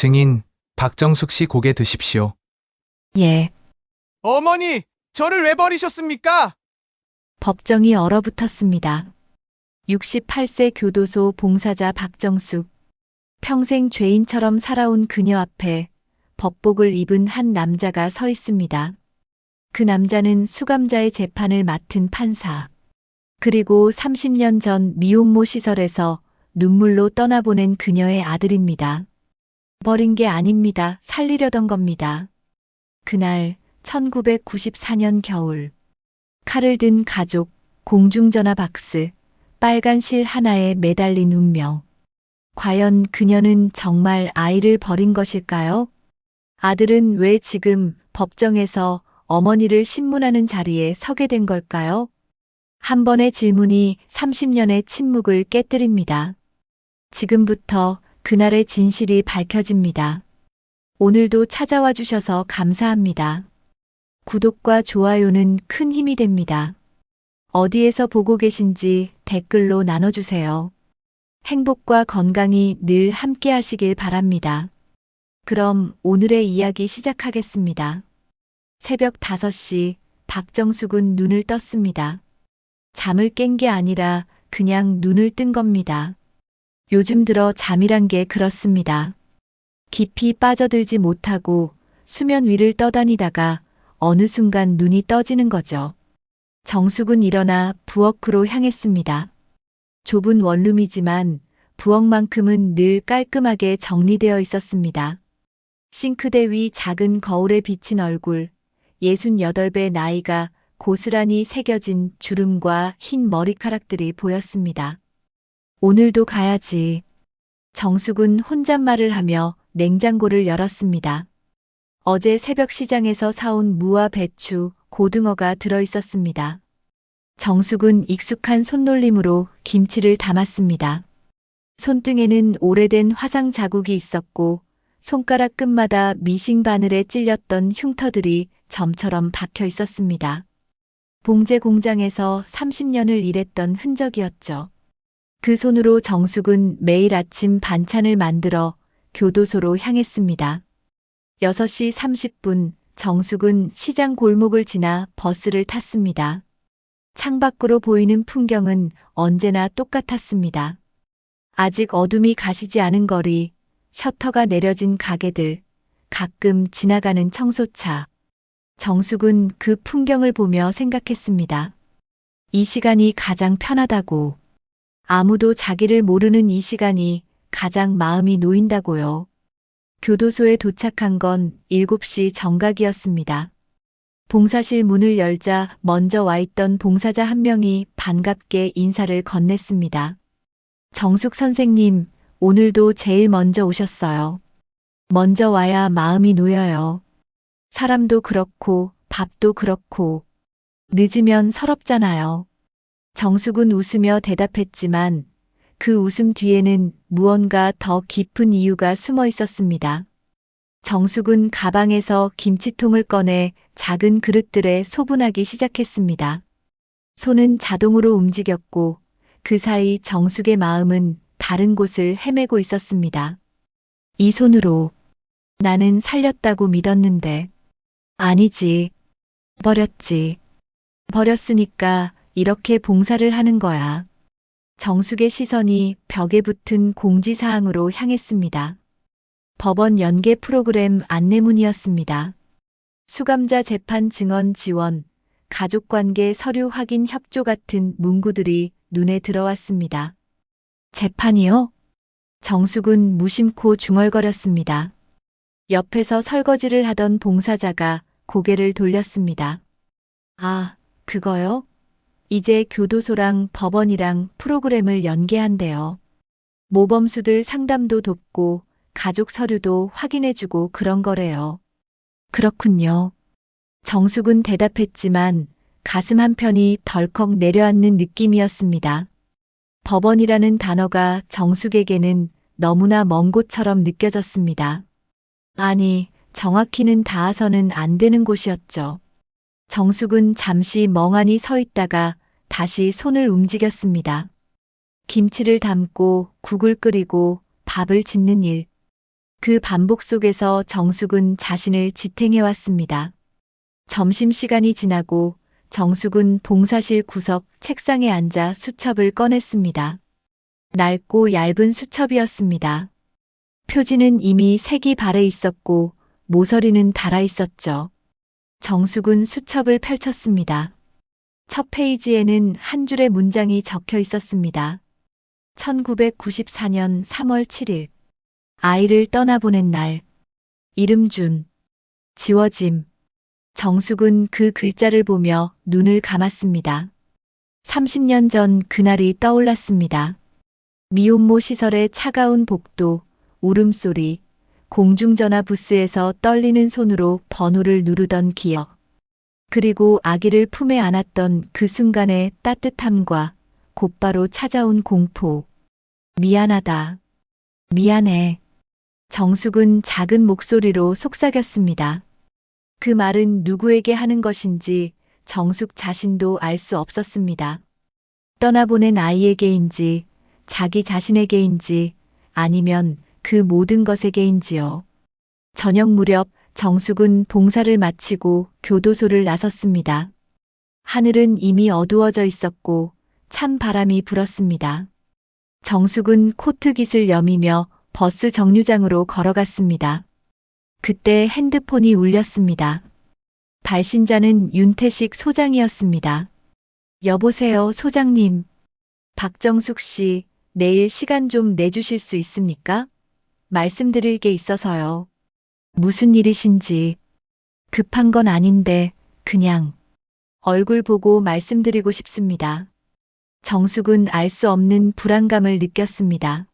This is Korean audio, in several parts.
증인 박정숙 씨 고개 드십시오. 예. 어머니, 저를 왜 버리셨습니까? 법정이 얼어붙었습니다. 68세 교도소 봉사자 박정숙. 평생 죄인처럼 살아온 그녀 앞에 법복을 입은 한 남자가 서 있습니다. 그 남자는 수감자의 재판을 맡은 판사. 그리고 30년 전 미혼모 시설에서 눈물로 떠나보낸 그녀의 아들입니다. 버린 게 아닙니다. 살리려던 겁니다. 그날 1994년 겨울. 칼을 든 가족, 공중전화 박스, 빨간 실 하나에 매달린 운명. 과연 그녀는 정말 아이를 버린 것일까요? 아들은 왜 지금 법정에서 어머니를 신문하는 자리에 서게 된 걸까요? 한 번의 질문이 30년의 침묵을 깨뜨립니다. 지금부터 그날의 진실이 밝혀집니다. 오늘도 찾아와 주셔서 감사합니다. 구독과 좋아요는 큰 힘이 됩니다. 어디에서 보고 계신지 댓글로 나눠주세요. 행복과 건강이 늘 함께 하시길 바랍니다. 그럼 오늘의 이야기 시작하겠습니다. 새벽 5시 박정숙은 눈을 떴습니다. 잠을 깬 게 아니라 그냥 눈을 뜬 겁니다. 요즘 들어 잠이란 게 그렇습니다. 깊이 빠져들지 못하고 수면 위를 떠다니다가 어느 순간 눈이 떠지는 거죠. 정숙은 일어나 부엌으로 향했습니다. 좁은 원룸이지만 부엌만큼은 늘 깔끔하게 정리되어 있었습니다. 싱크대 위 작은 거울에 비친 얼굴, 68배 나이가 고스란히 새겨진 주름과 흰 머리카락들이 보였습니다. 오늘도 가야지. 정숙은 혼잣말을 하며 냉장고를 열었습니다. 어제 새벽 시장에서 사온 무와 배추, 고등어가 들어있었습니다. 정숙은 익숙한 손놀림으로 김치를 담았습니다. 손등에는 오래된 화상 자국이 있었고 손가락 끝마다 미싱 바늘에 찔렸던 흉터들이 점처럼 박혀 있었습니다. 봉제 공장에서 30년을 일했던 흔적이었죠. 그 손으로 정숙은 매일 아침 반찬을 만들어 교도소로 향했습니다. 6시 30분 정숙은 시장 골목을 지나 버스를 탔습니다. 창밖으로 보이는 풍경은 언제나 똑같았습니다. 아직 어둠이 가시지 않은 거리, 셔터가 내려진 가게들, 가끔 지나가는 청소차. 정숙은 그 풍경을 보며 생각했습니다. 이 시간이 가장 편하다고. 아무도 자기를 모르는 이 시간이 가장 마음이 놓인다고요. 교도소에 도착한 건 7시 정각이었습니다. 봉사실 문을 열자 먼저 와 있던 봉사자 한 명이 반갑게 인사를 건넸습니다. 정숙 선생님, 오늘도 제일 먼저 오셨어요. 먼저 와야 마음이 놓여요. 사람도 그렇고 밥도 그렇고 늦으면 서럽잖아요. 정숙은 웃으며 대답했지만 그 웃음 뒤에는 무언가 더 깊은 이유가 숨어 있었습니다. 정숙은 가방에서 김치통을 꺼내 작은 그릇들에 소분하기 시작했습니다. 손은 자동으로 움직였고 그 사이 정숙의 마음은 다른 곳을 헤매고 있었습니다. 이 손으로 나는 살렸다고 믿었는데 아니지. 버렸지. 버렸으니까 이렇게 봉사를 하는 거야. 정숙의 시선이 벽에 붙은 공지사항으로 향했습니다. 법원 연계 프로그램 안내문이었습니다. 수감자 재판 증언 지원, 가족관계 서류 확인 협조 같은 문구들이 눈에 들어왔습니다. 재판이요? 정숙은 무심코 중얼거렸습니다. 옆에서 설거지를 하던 봉사자가 고개를 돌렸습니다. 아, 그거요? 이제 교도소랑 법원이랑 프로그램을 연계한대요. 모범수들 상담도 돕고 가족 서류도 확인해주고 그런 거래요. 그렇군요. 정숙은 대답했지만 가슴 한편이 덜컥 내려앉는 느낌이었습니다. 법원이라는 단어가 정숙에게는 너무나 먼 곳처럼 느껴졌습니다. 아니, 정확히는 닿아서는 안 되는 곳이었죠. 정숙은 잠시 멍하니 서 있다가 다시 손을 움직였습니다. 김치를 담고 국을 끓이고 밥을 짓는 일. 그 반복 속에서 정숙은 자신을 지탱해왔습니다. 점심시간이 지나고 정숙은 봉사실 구석 책상에 앉아 수첩을 꺼냈습니다. 낡고 얇은 수첩이었습니다. 표지는 이미 색이 바래 있었고 모서리는 달아 있었죠. 정숙은 수첩을 펼쳤습니다. 첫 페이지에는 한 줄의 문장이 적혀 있었습니다. 1994년 3월 7일. 아이를 떠나보낸 날. 이름 준. 지워짐. 정숙은 그 글자를 보며 눈을 감았습니다. 30년 전 그날이 떠올랐습니다. 미혼모 시설의 차가운 복도, 울음소리, 공중전화 부스에서 떨리는 손으로 번호를 누르던 기억. 그리고 아기를 품에 안았던 그 순간의 따뜻함과 곧바로 찾아온 공포. 미안하다. 미안해. 정숙은 작은 목소리로 속삭였습니다. 그 말은 누구에게 하는 것인지 정숙 자신도 알 수 없었습니다. 떠나보낸 아이에게인지, 자기 자신에게인지, 아니면 그 모든 것에게인지요. 저녁 무렵 정숙은 봉사를 마치고 교도소를 나섰습니다. 하늘은 이미 어두워져 있었고 찬 바람이 불었습니다. 정숙은 코트깃을 여미며 버스 정류장으로 걸어갔습니다. 그때 핸드폰이 울렸습니다. 발신자는 윤태식 소장이었습니다. 여보세요, 소장님. 박정숙 씨, 내일 시간 좀 내주실 수 있습니까? 말씀드릴 게 있어서요. 무슨 일이신지. 급한 건 아닌데, 그냥 얼굴 보고 말씀드리고 싶습니다. 정숙은 알 수 없는 불안감을 느꼈습니다.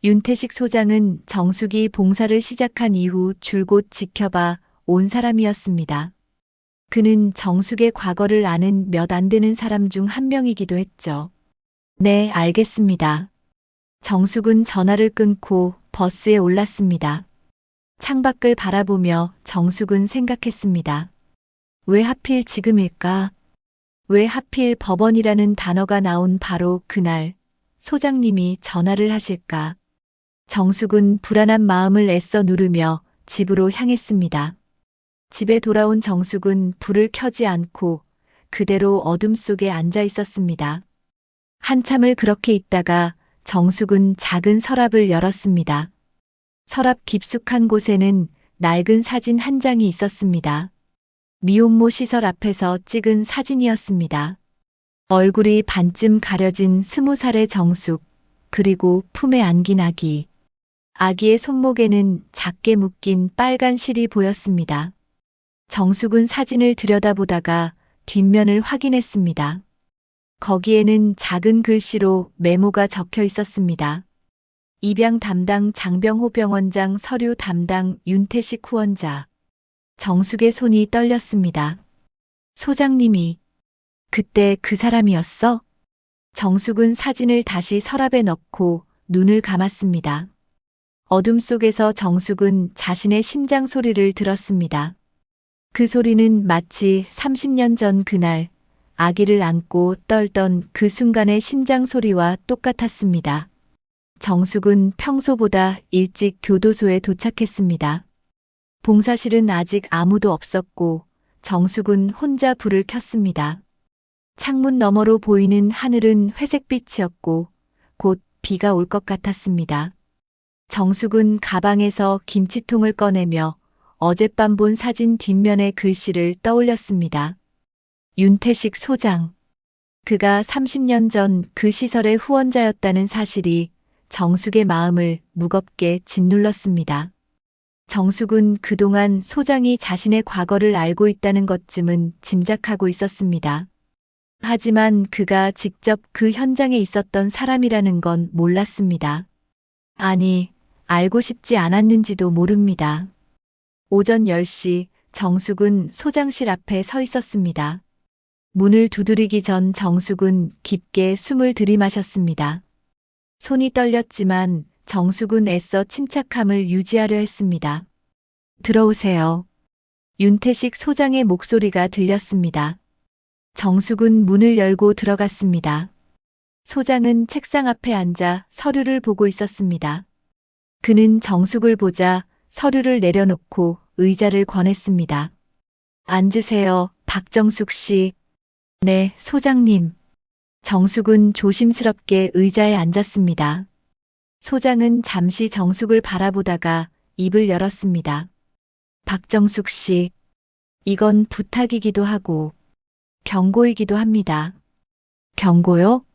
윤태식 소장은 정숙이 봉사를 시작한 이후 줄곧 지켜봐 온 사람이었습니다. 그는 정숙의 과거를 아는 몇 안 되는 사람 중 한 명이기도 했죠. 네, 알겠습니다. 정숙은 전화를 끊고 버스에 올랐습니다. 창밖을 바라보며 정숙은 생각했습니다. 왜 하필 지금일까? 왜 하필 법원이라는 단어가 나온 바로 그날 소장님이 전화를 하실까? 정숙은 불안한 마음을 애써 누르며 집으로 향했습니다. 집에 돌아온 정숙은 불을 켜지 않고 그대로 어둠 속에 앉아 있었습니다. 한참을 그렇게 있다가 정숙은 작은 서랍을 열었습니다. 서랍 깊숙한 곳에는 낡은 사진 한 장이 있었습니다. 미혼모 시설 앞에서 찍은 사진이었습니다. 얼굴이 반쯤 가려진 20살의 정숙, 그리고 품에 안긴 아기. 아기의 손목에는 작게 묶인 빨간 실이 보였습니다. 정숙은 사진을 들여다보다가 뒷면을 확인했습니다. 거기에는 작은 글씨로 메모가 적혀 있었습니다. 입양 담당 장병호 병원장, 서류 담당 윤태식 후원자. 정숙의 손이 떨렸습니다. 소장님이 그때 그 사람이었어? 정숙은 사진을 다시 서랍에 넣고 눈을 감았습니다. 어둠 속에서 정숙은 자신의 심장 소리를 들었습니다. 그 소리는 마치 30년 전 그날 아기를 안고 떨던 그 순간의 심장 소리와 똑같았습니다. 정숙은 평소보다 일찍 교도소에 도착했습니다. 봉사실은 아직 아무도 없었고 정숙은 혼자 불을 켰습니다. 창문 너머로 보이는 하늘은 회색빛이었고 곧 비가 올 것 같았습니다. 정숙은 가방에서 김치통을 꺼내며 어젯밤 본 사진 뒷면의 글씨를 떠올렸습니다. 윤태식 소장. 그가 30년 전 그 시설의 후원자였다는 사실이 정숙의 마음을 무겁게 짓눌렀습니다. 정숙은 그동안 소장이 자신의 과거를 알고 있다는 것쯤은 짐작하고 있었습니다. 하지만 그가 직접 그 현장에 있었던 사람이라는 건 몰랐습니다. 아니, 알고 싶지 않았는지도 모릅니다. 오전 10시 정숙은 소장실 앞에 서 있었습니다. 문을 두드리기 전 정숙은 깊게 숨을 들이마셨습니다. 손이 떨렸지만 정숙은 애써 침착함을 유지하려 했습니다. 들어오세요. 윤태식 소장의 목소리가 들렸습니다. 정숙은 문을 열고 들어갔습니다. 소장은 책상 앞에 앉아 서류를 보고 있었습니다. 그는 정숙을 보자 서류를 내려놓고 의자를 권했습니다. 앉으세요, 박정숙 씨. 네, 소장님. 정숙은 조심스럽게 의자에 앉았습니다. 소장은 잠시 정숙을 바라보다가 입을 열었습니다. 박정숙 씨, 이건 부탁이기도 하고 경고이기도 합니다. 경고요?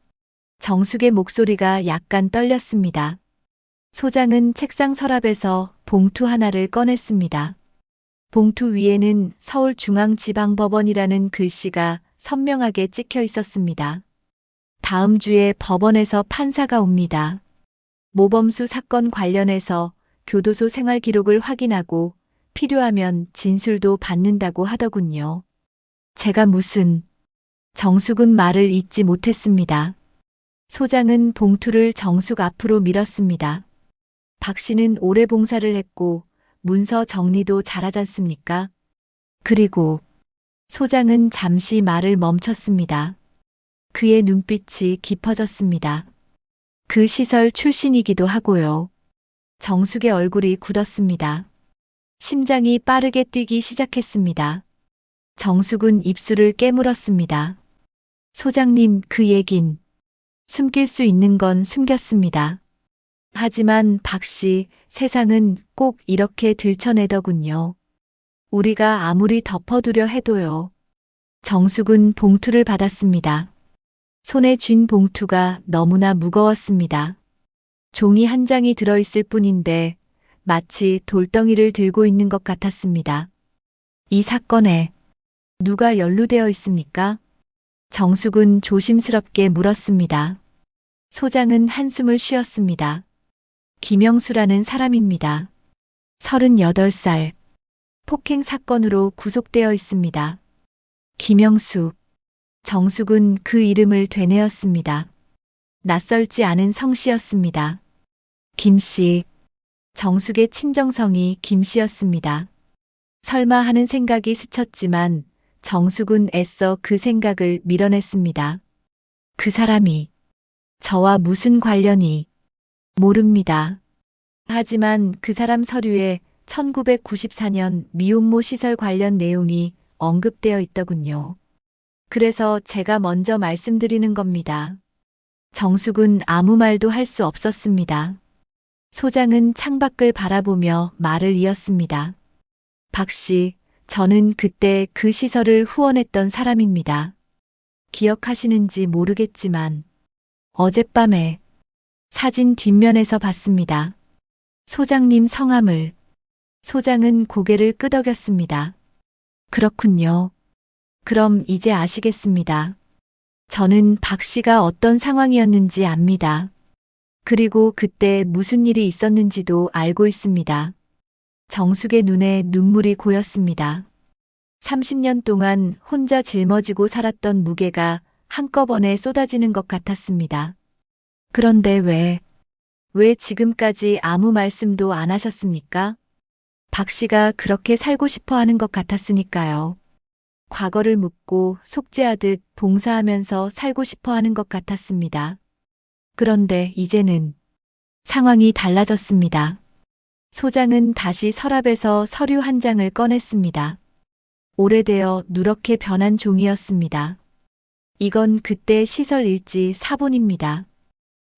정숙의 목소리가 약간 떨렸습니다. 소장은 책상 서랍에서 봉투 하나를 꺼냈습니다. 봉투 위에는 서울중앙지방법원이라는 글씨가 선명하게 찍혀 있었습니다. 다음 주에 법원에서 판사가 옵니다. 모범수 사건 관련해서 교도소 생활 기록을 확인하고 필요하면 진술도 받는다고 하더군요. 제가 무슨... 정숙은 말을 잇지 못했습니다. 소장은 봉투를 정숙 앞으로 밀었습니다. 박 씨는 오래 봉사를 했고 문서 정리도 잘하지 않습니까? 그리고 소장은 잠시 말을 멈췄습니다. 그의 눈빛이 깊어졌습니다. 그 시설 출신이기도 하고요. 정숙의 얼굴이 굳었습니다. 심장이 빠르게 뛰기 시작했습니다. 정숙은 입술을 깨물었습니다. 소장님, 그 얘긴 숨길 수 있는 건 숨겼습니다. 하지만 박 씨, 세상은 꼭 이렇게 들춰내더군요. 우리가 아무리 덮어두려 해도요. 정숙은 봉투를 받았습니다. 손에 쥔 봉투가 너무나 무거웠습니다. 종이 한 장이 들어있을 뿐인데 마치 돌덩이를 들고 있는 것 같았습니다. 이 사건에 누가 연루되어 있습니까? 정숙은 조심스럽게 물었습니다. 소장은 한숨을 쉬었습니다. 김영수라는 사람입니다. 38살. 폭행 사건으로 구속되어 있습니다. 김영수. 정숙은 그 이름을 되뇌었습니다. 낯설지 않은 성씨였습니다. 김씨. 정숙의 친정성이 김씨였습니다. 설마 하는 생각이 스쳤지만 정숙은 애써 그 생각을 밀어냈습니다. 그 사람이 저와 무슨 관련이... 모릅니다. 하지만 그 사람 서류에 1994년 미혼모 시설 관련 내용이 언급되어 있더군요. 그래서 제가 먼저 말씀드리는 겁니다. 정숙은 아무 말도 할 수 없었습니다. 소장은 창밖을 바라보며 말을 이었습니다. 박 씨, 저는 그때 그 시설을 후원했던 사람입니다. 기억하시는지 모르겠지만 어젯밤에 사진 뒷면에서 봤습니다. 소장님 성함을. 소장은 고개를 끄덕였습니다. 그렇군요. 그럼 이제 아시겠습니다. 저는 박 씨가 어떤 상황이었는지 압니다. 그리고 그때 무슨 일이 있었는지도 알고 있습니다. 정숙의 눈에 눈물이 고였습니다. 30년 동안 혼자 짊어지고 살았던 무게가 한꺼번에 쏟아지는 것 같았습니다. 그런데 왜 지금까지 아무 말씀도 안 하셨습니까? 박 씨가 그렇게 살고 싶어 하는 것 같았으니까요. 과거를 묻고 속죄하듯 봉사하면서 살고 싶어 하는 것 같았습니다. 그런데 이제는 상황이 달라졌습니다. 소장은 다시 서랍에서 서류 한 장을 꺼냈습니다. 오래되어 누렇게 변한 종이였습니다. 이건 그때 시설 일지 사본입니다.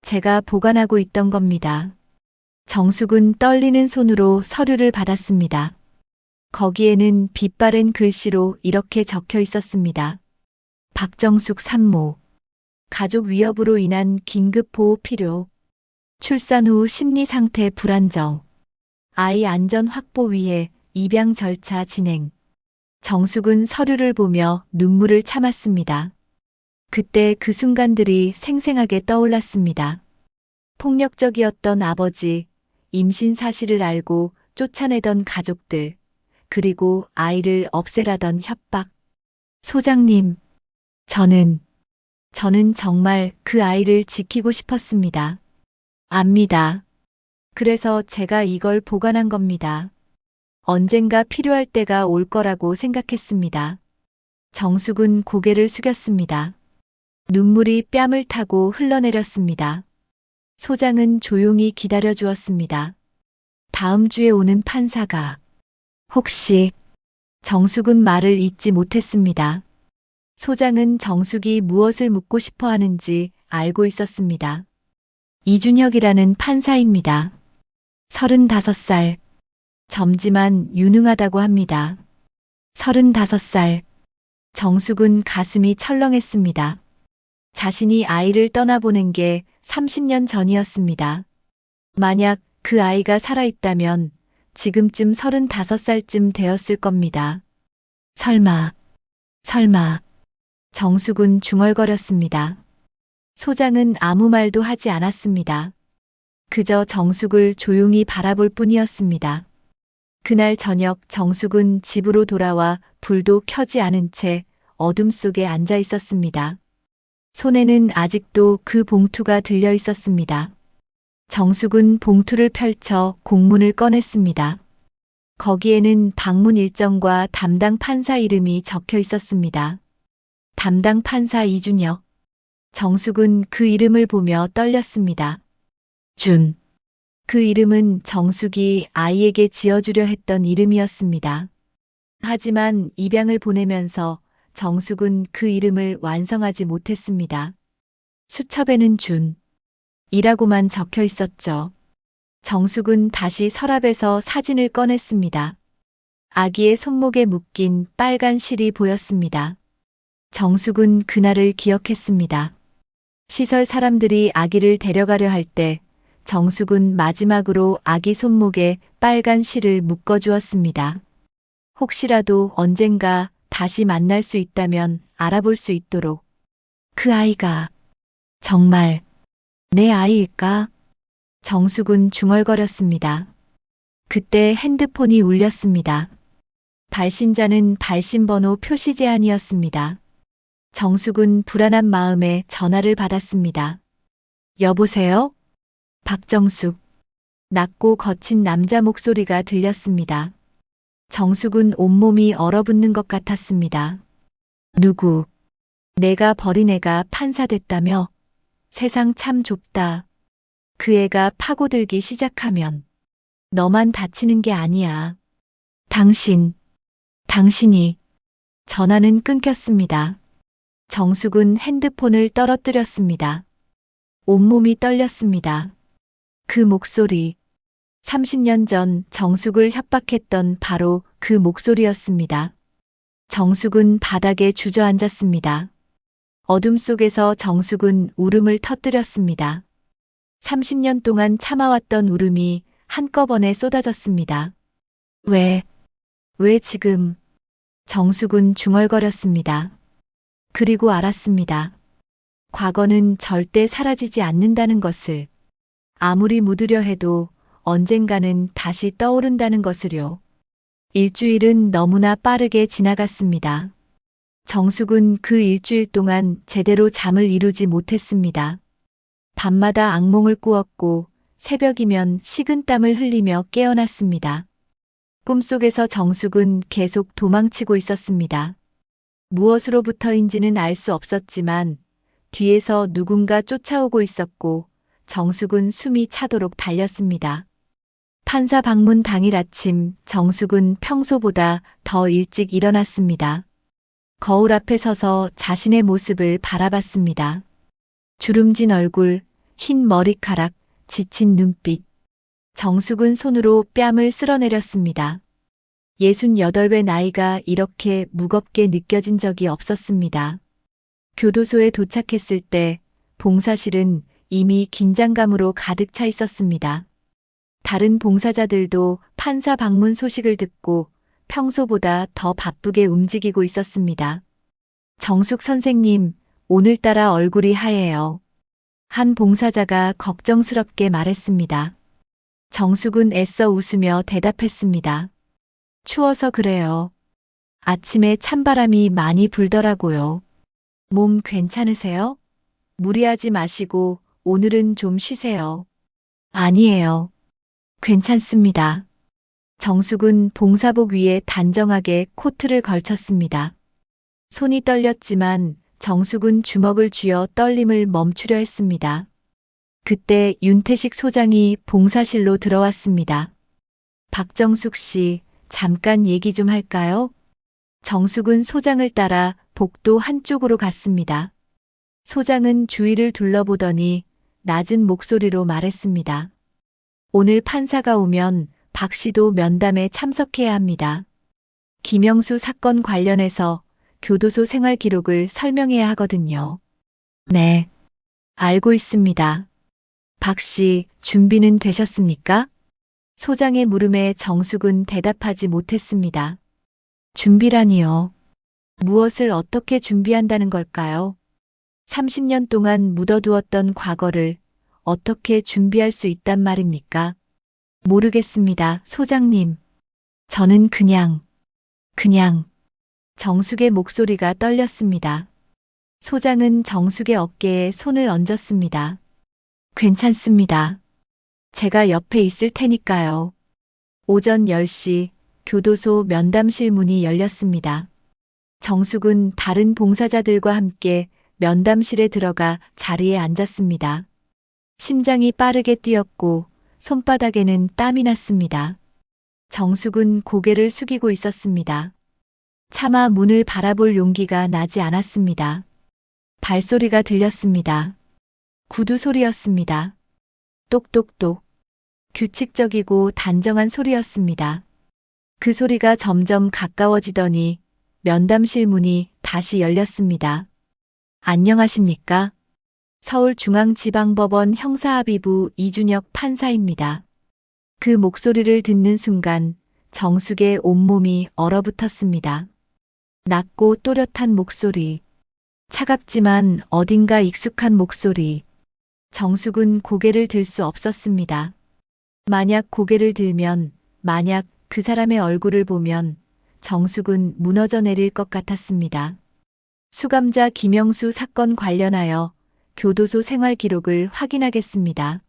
제가 보관하고 있던 겁니다. 정숙은 떨리는 손으로 서류를 받았습니다. 거기에는 빛바랜 글씨로 이렇게 적혀 있었습니다. 박정숙 산모. 가족 위협으로 인한 긴급 보호 필요. 출산 후 심리 상태 불안정. 아이 안전 확보 위해 입양 절차 진행. 정숙은 서류를 보며 눈물을 참았습니다. 그때 그 순간들이 생생하게 떠올랐습니다. 폭력적이었던 아버지, 임신 사실을 알고 쫓아내던 가족들, 그리고 아이를 없애라던 협박. 소장님, 저는 정말 그 아이를 지키고 싶었습니다. 압니다. 그래서 제가 이걸 보관한 겁니다. 언젠가 필요할 때가 올 거라고 생각했습니다. 정숙은 고개를 숙였습니다. 눈물이 뺨을 타고 흘러내렸습니다. 소장은 조용히 기다려 주었습니다. 다음 주에 오는 판사가 혹시 정숙은 말을 잇지 못했습니다. 소장은 정숙이 무엇을 묻고 싶어 하는지 알고 있었습니다. 이준혁이라는 판사입니다. 35살. 젊지만 유능하다고 합니다. 35살. 정숙은 가슴이 철렁했습니다. 자신이 아이를 떠나보낸 게 30년 전이었습니다. 만약 그 아이가 살아있다면 지금쯤 35살쯤 되었을 겁니다. 설마. 정숙은 중얼거렸습니다. 소장은 아무 말도 하지 않았습니다. 그저 정숙을 조용히 바라볼 뿐이었습니다. 그날 저녁 정숙은 집으로 돌아와 불도 켜지 않은 채 어둠 속에 앉아 있었습니다. 손에는 아직도 그 봉투가 들려 있었습니다. 정숙은 봉투를 펼쳐 공문을 꺼냈습니다. 거기에는 방문 일정과 담당 판사 이름이 적혀 있었습니다. 담당 판사 이준혁. 정숙은 그 이름을 보며 떨렸습니다. 준. 그 이름은 정숙이 아이에게 지어주려 했던 이름이었습니다. 하지만 입양을 보내면서 정숙은 그 이름을 완성하지 못했습니다. 수첩에는 준. 이라고만 적혀 있었죠. 정숙은 다시 서랍에서 사진을 꺼냈습니다. 아기의 손목에 묶인 빨간 실이 보였습니다. 정숙은 그날을 기억했습니다. 시설 사람들이 아기를 데려가려 할 때 정숙은 마지막으로 아기 손목에 빨간 실을 묶어주었습니다. 혹시라도 언젠가 다시 만날 수 있다면 알아볼 수 있도록. 그 아이가 정말 내 아이일까? 정숙은 중얼거렸습니다. 그때 핸드폰이 울렸습니다. 발신자는 발신번호 표시 제한이었습니다. 정숙은 불안한 마음에 전화를 받았습니다. 여보세요? 박정숙. 낮고 거친 남자 목소리가 들렸습니다. 정숙은 온몸이 얼어붙는 것 같았습니다. 누구? 내가 버린 애가 판사됐다며? 세상 참 좁다. 그 애가 파고들기 시작하면 너만 다치는 게 아니야. 당신이. 전화는 끊겼습니다. 정숙은 핸드폰을 떨어뜨렸습니다. 온몸이 떨렸습니다. 그 목소리. 30년 전 정숙을 협박했던 바로 그 목소리였습니다. 정숙은 바닥에 주저앉았습니다. 어둠 속에서 정숙은 울음을 터뜨렸습니다. 30년 동안 참아왔던 울음이 한꺼번에 쏟아졌습니다. 왜 지금? 정숙은 중얼거렸습니다. 그리고 알았습니다. 과거는 절대 사라지지 않는다는 것을. 아무리 묻으려 해도 언젠가는 다시 떠오른다는 것을요. 일주일은 너무나 빠르게 지나갔습니다. 정숙은 그 일주일 동안 제대로 잠을 이루지 못했습니다. 밤마다 악몽을 꾸었고 새벽이면 식은땀을 흘리며 깨어났습니다. 꿈속에서 정숙은 계속 도망치고 있었습니다. 무엇으로부터인지는 알 수 없었지만 뒤에서 누군가 쫓아오고 있었고 정숙은 숨이 차도록 달렸습니다. 판사 방문 당일 아침 정숙은 평소보다 더 일찍 일어났습니다. 거울 앞에 서서 자신의 모습을 바라봤습니다. 주름진 얼굴, 흰 머리카락, 지친 눈빛. 정숙은 손으로 뺨을 쓸어내렸습니다. 68의 나이가 이렇게 무겁게 느껴진 적이 없었습니다. 교도소에 도착했을 때 봉사실은 이미 긴장감으로 가득 차 있었습니다. 다른 봉사자들도 판사 방문 소식을 듣고 평소보다 더 바쁘게 움직이고 있었습니다. 정숙 선생님, 오늘따라 얼굴이 하얘요. 한 봉사자가 걱정스럽게 말했습니다. 정숙은 애써 웃으며 대답했습니다. 추워서 그래요. 아침에 찬바람이 많이 불더라고요. 몸 괜찮으세요? 무리하지 마시고 오늘은 좀 쉬세요. 아니에요. 괜찮습니다. 정숙은 봉사복 위에 단정하게 코트를 걸쳤습니다. 손이 떨렸지만 정숙은 주먹을 쥐어 떨림을 멈추려 했습니다. 그때 윤태식 소장이 봉사실로 들어왔습니다. 박정숙 씨, 잠깐 얘기 좀 할까요? 정숙은 소장을 따라 복도 한쪽으로 갔습니다. 소장은 주위를 둘러보더니 낮은 목소리로 말했습니다. 오늘 판사가 오면 박 씨도 면담에 참석해야 합니다. 김영수 사건 관련해서 교도소 생활 기록을 설명해야 하거든요. 네, 알고 있습니다. 박 씨, 준비는 되셨습니까? 소장의 물음에 정숙은 대답하지 못했습니다. 준비라니요. 무엇을 어떻게 준비한다는 걸까요? 30년 동안 묻어두었던 과거를 어떻게 준비할 수 있단 말입니까? 모르겠습니다, 소장님. 저는 그냥. 정숙의 목소리가 떨렸습니다. 소장은 정숙의 어깨에 손을 얹었습니다. 괜찮습니다. 제가 옆에 있을 테니까요. 오전 10시 교도소 면담실 문이 열렸습니다. 정숙은 다른 봉사자들과 함께 면담실에 들어가 자리에 앉았습니다. 심장이 빠르게 뛰었고 손바닥에는 땀이 났습니다. 정숙은 고개를 숙이고 있었습니다. 차마 문을 바라볼 용기가 나지 않았습니다. 발소리가 들렸습니다. 구두 소리였습니다. 똑똑똑. 규칙적이고 단정한 소리였습니다. 그 소리가 점점 가까워지더니 면담실 문이 다시 열렸습니다. 안녕하십니까? 서울중앙지방법원 형사합의부 이준혁 판사입니다. 그 목소리를 듣는 순간 정숙의 온몸이 얼어붙었습니다. 낮고 또렷한 목소리, 차갑지만 어딘가 익숙한 목소리. 정숙은 고개를 들 수 없었습니다. 만약 고개를 들면, 만약 그 사람의 얼굴을 보면 정숙은 무너져 내릴 것 같았습니다. 수감자 김영수 사건 관련하여 교도소 생활 기록을 확인하겠습니다.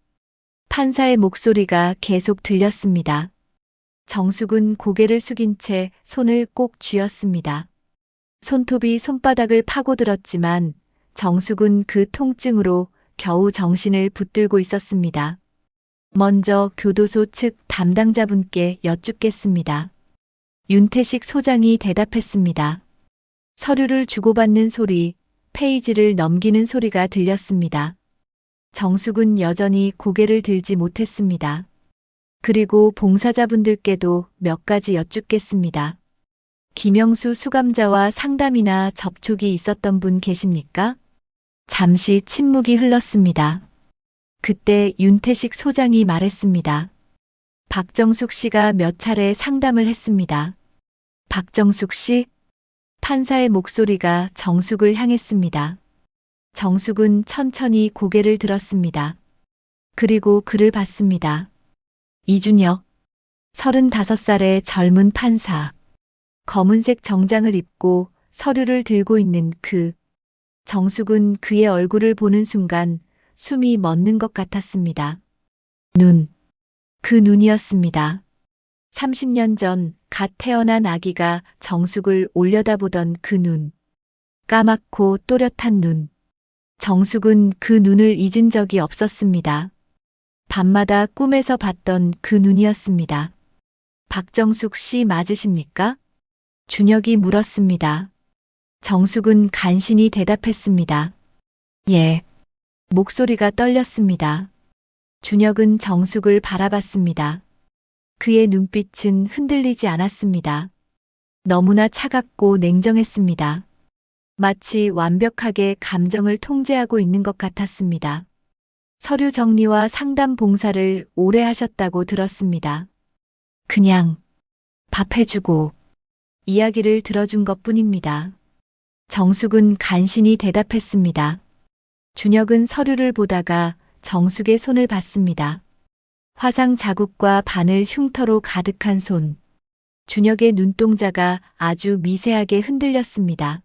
판사의 목소리가 계속 들렸습니다. 정숙은 고개를 숙인 채 손을 꼭 쥐었습니다. 손톱이 손바닥을 파고들었지만 정숙은 그 통증으로 겨우 정신을 붙들고 있었습니다. 먼저 교도소 측 담당자분께 여쭙겠습니다. 윤태식 소장이 대답했습니다. 서류를 주고받는 소리, 페이지를 넘기는 소리가 들렸습니다. 정숙은 여전히 고개를 들지 못했습니다. 그리고 봉사자분들께도 몇 가지 여쭙겠습니다. 김영수 수감자와 상담이나 접촉이 있었던 분 계십니까? 잠시 침묵이 흘렀습니다. 그때 윤태식 소장이 말했습니다. 박정숙 씨가 몇 차례 상담을 했습니다. 박정숙 씨? 판사의 목소리가 정숙을 향했습니다. 정숙은 천천히 고개를 들었습니다. 그리고 그를 봤습니다. 이준혁, 35살의 젊은 판사. 검은색 정장을 입고 서류를 들고 있는 그. 정숙은 그의 얼굴을 보는 순간 숨이 멎는 것 같았습니다. 눈. 그 눈이었습니다. 30년 전 갓 태어난 아기가 정숙을 올려다보던 그 눈. 까맣고 또렷한 눈. 정숙은 그 눈을 잊은 적이 없었습니다. 밤마다 꿈에서 봤던 그 눈이었습니다. 박정숙 씨 맞으십니까? 준혁이 물었습니다. 정숙은 간신히 대답했습니다. 예. 목소리가 떨렸습니다. 준혁은 정숙을 바라봤습니다. 그의 눈빛은 흔들리지 않았습니다. 너무나 차갑고 냉정했습니다. 마치 완벽하게 감정을 통제하고 있는 것 같았습니다. 서류 정리와 상담 봉사를 오래 하셨다고 들었습니다. 그냥 밥 해주고 이야기를 들어준 것뿐입니다. 정숙은 간신히 대답했습니다. 준혁은 서류를 보다가 정숙의 손을 봤습니다. 화상 자국과 바늘 흉터로 가득한 손. 준혁의 눈동자가 아주 미세하게 흔들렸습니다.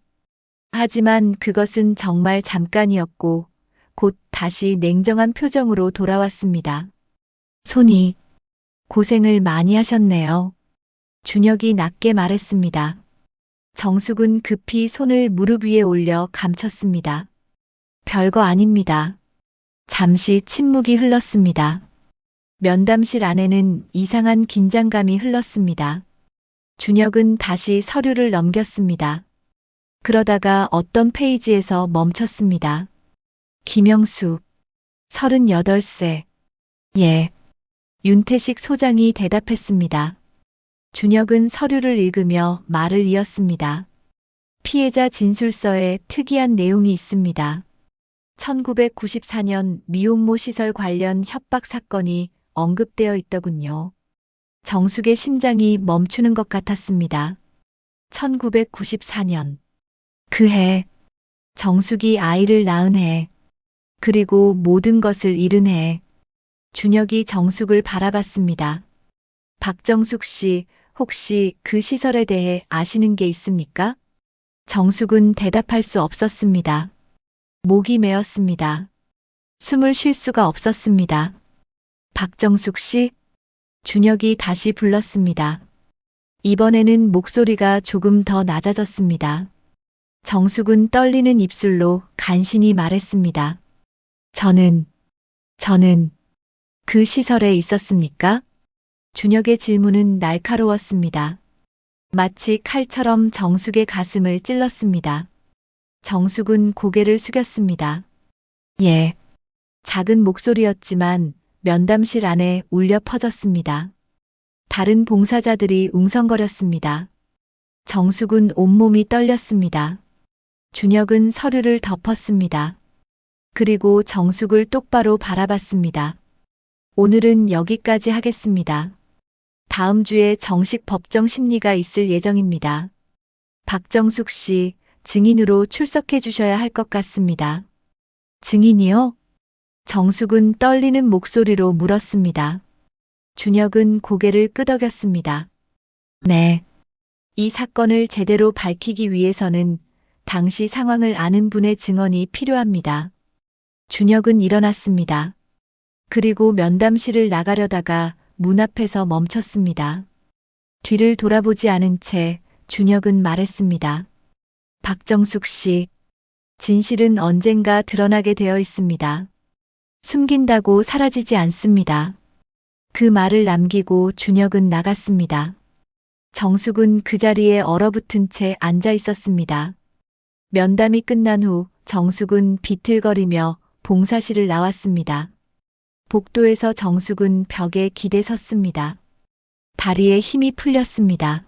하지만 그것은 정말 잠깐이었고 곧 다시 냉정한 표정으로 돌아왔습니다. 손이 고생을 많이 하셨네요. 준혁이 낮게 말했습니다. 정숙은 급히 손을 무릎 위에 올려 감췄습니다. 별거 아닙니다. 잠시 침묵이 흘렀습니다. 면담실 안에는 이상한 긴장감이 흘렀습니다. 준혁은 다시 서류를 넘겼습니다. 그러다가 어떤 페이지에서 멈췄습니다. 김영숙, 38세. 예. 윤태식 소장이 대답했습니다. 준혁은 서류를 읽으며 말을 이었습니다. 피해자 진술서에 특이한 내용이 있습니다. 1994년 미혼모 시설 관련 협박 사건이 언급되어 있더군요. 정숙의 심장이 멈추는 것 같았습니다. 1994년. 그 해, 정숙이 아이를 낳은 해, 그리고 모든 것을 잃은 해, 준혁이 정숙을 바라봤습니다. 박정숙 씨, 혹시 그 시설에 대해 아시는 게 있습니까? 정숙은 대답할 수 없었습니다. 목이 메었습니다. 숨을 쉴 수가 없었습니다. 박정숙 씨? 준혁이 다시 불렀습니다. 이번에는 목소리가 조금 더 낮아졌습니다. 정숙은 떨리는 입술로 간신히 말했습니다. 저는 그 시설에 있었습니까? 준혁의 질문은 날카로웠습니다. 마치 칼처럼 정숙의 가슴을 찔렀습니다. 정숙은 고개를 숙였습니다. 예. 작은 목소리였지만 면담실 안에 울려 퍼졌습니다. 다른 봉사자들이 웅성거렸습니다. 정숙은 온몸이 떨렸습니다. 준혁은 서류를 덮었습니다. 그리고 정숙을 똑바로 바라봤습니다. 오늘은 여기까지 하겠습니다. 다음 주에 정식 법정 심리가 있을 예정입니다. 박정숙 씨, 증인으로 출석해 주셔야 할 것 같습니다. 증인이요? 정숙은 떨리는 목소리로 물었습니다. 준혁은 고개를 끄덕였습니다. 네. 이 사건을 제대로 밝히기 위해서는 당시 상황을 아는 분의 증언이 필요합니다. 준혁은 일어났습니다. 그리고 면담실을 나가려다가 문 앞에서 멈췄습니다. 뒤를 돌아보지 않은 채 준혁은 말했습니다. 박정숙 씨, 진실은 언젠가 드러나게 되어 있습니다. 숨긴다고 사라지지 않습니다. 그 말을 남기고 준혁은 나갔습니다. 정숙은 그 자리에 얼어붙은 채 앉아 있었습니다. 면담이 끝난 후 정숙은 비틀거리며 봉사실을 나왔습니다. 복도에서 정숙은 벽에 기대 섰습니다. 다리에 힘이 풀렸습니다.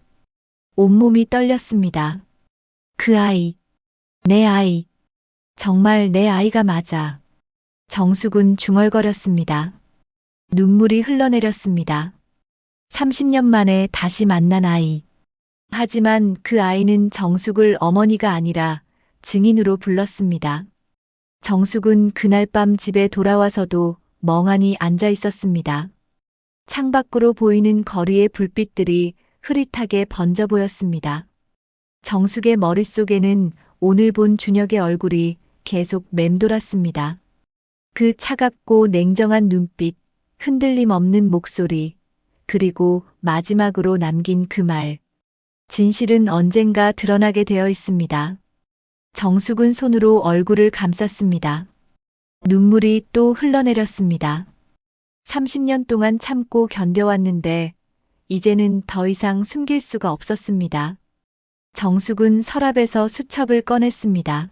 온몸이 떨렸습니다. 그 아이, 내 아이, 정말 내 아이가 맞아. 정숙은 중얼거렸습니다. 눈물이 흘러내렸습니다. 30년 만에 다시 만난 아이. 하지만 그 아이는 정숙을 어머니가 아니라 증인으로 불렀습니다. 정숙은 그날 밤 집에 돌아와서도 멍하니 앉아 있었습니다. 창밖으로 보이는 거리의 불빛들이 흐릿하게 번져 보였습니다. 정숙의 머릿속에는 오늘 본 준혁의 얼굴이 계속 맴돌았습니다. 그 차갑고 냉정한 눈빛, 흔들림 없는 목소리, 그리고 마지막으로 남긴 그 말. 진실은 언젠가 드러나게 되어 있습니다. 정숙은 손으로 얼굴을 감쌌습니다. 눈물이 또 흘러내렸습니다. 30년 동안 참고 견뎌왔는데 이제는 더 이상 숨길 수가 없었습니다. 정숙은 서랍에서 수첩을 꺼냈습니다.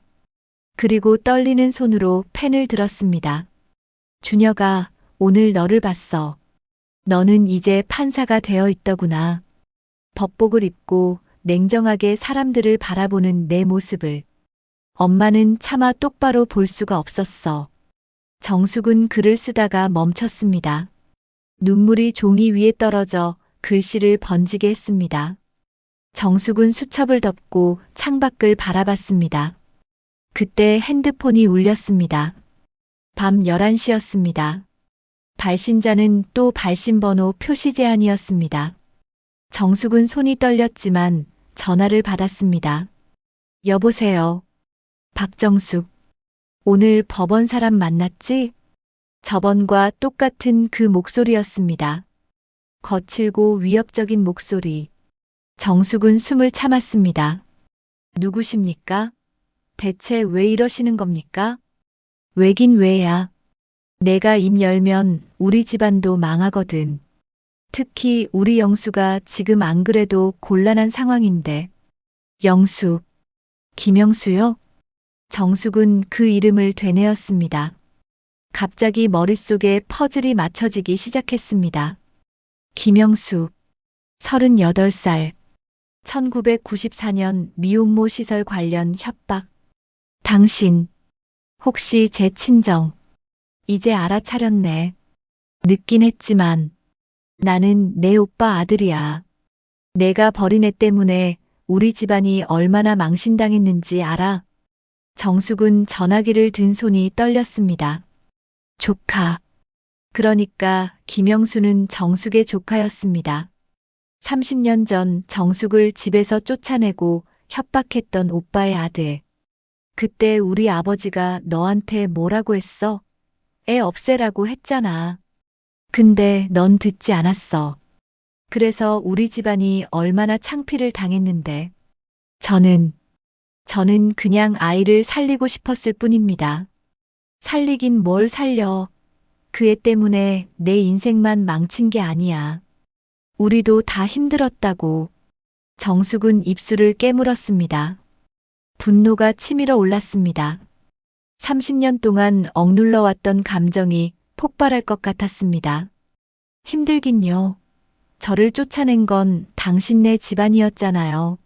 그리고 떨리는 손으로 펜을 들었습니다. 준혁아, 오늘 너를 봤어. 너는 이제 판사가 되어 있더구나. 법복을 입고 냉정하게 사람들을 바라보는 내 모습을. 엄마는 차마 똑바로 볼 수가 없었어. 정숙은 글을 쓰다가 멈췄습니다. 눈물이 종이 위에 떨어져 글씨를 번지게 했습니다. 정숙은 수첩을 덮고 창밖을 바라봤습니다. 그때 핸드폰이 울렸습니다. 밤 11시였습니다. 발신자는 또 발신번호 표시 제한이었습니다. 정숙은 손이 떨렸지만 전화를 받았습니다. 여보세요. 박정숙. 오늘 법원 사람 만났지? 저번과 똑같은 그 목소리였습니다. 거칠고 위협적인 목소리. 정숙은 숨을 참았습니다. 누구십니까? 대체 왜 이러시는 겁니까? 왜긴 왜야. 내가 입 열면 우리 집안도 망하거든. 특히 우리 영수가 지금 안 그래도 곤란한 상황인데. 영수, 김영수요? 정숙은 그 이름을 되뇌었습니다. 갑자기 머릿속에 퍼즐이 맞춰지기 시작했습니다. 김영수, 38살. 1994년 미혼모 시설 관련 협박. 당신, 혹시 제 친정. 이제 알아차렸네. 늦긴 했지만 나는 내 오빠 아들이야. 내가 버린 애 때문에 우리 집안이 얼마나 망신당했는지 알아? 정숙은 전화기를 든 손이 떨렸습니다. 조카. 그러니까 김영수는 정숙의 조카였습니다. 30년 전 정숙을 집에서 쫓아내고 협박했던 오빠의 아들. 그때 우리 아버지가 너한테 뭐라고 했어? 애 없애라고 했잖아. 근데 넌 듣지 않았어. 그래서 우리 집안이 얼마나 창피를 당했는데. 저는 그냥 아이를 살리고 싶었을 뿐입니다. 살리긴 뭘 살려. 그 애 때문에 내 인생만 망친 게 아니야. 우리도 다 힘들었다고. 정숙은 입술을 깨물었습니다. 분노가 치밀어 올랐습니다. 30년 동안 억눌러왔던 감정이 폭발할 것 같았습니다. 힘들긴요. 저를 쫓아낸 건 당신네 집안이었잖아요.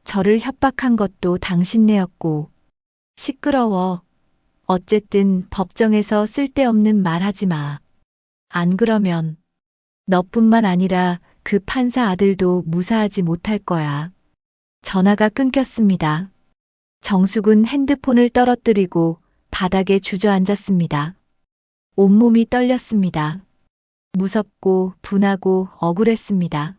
저를 협박한 것도 당신네였고. 시끄러워. 어쨌든 법정에서 쓸데없는 말 하지 마. 안 그러면 너뿐만 아니라 그 판사 아들도 무사하지 못할 거야. 전화가 끊겼습니다. 정숙은 핸드폰을 떨어뜨리고 바닥에 주저앉았습니다. 온몸이 떨렸습니다. 무섭고 분하고 억울했습니다.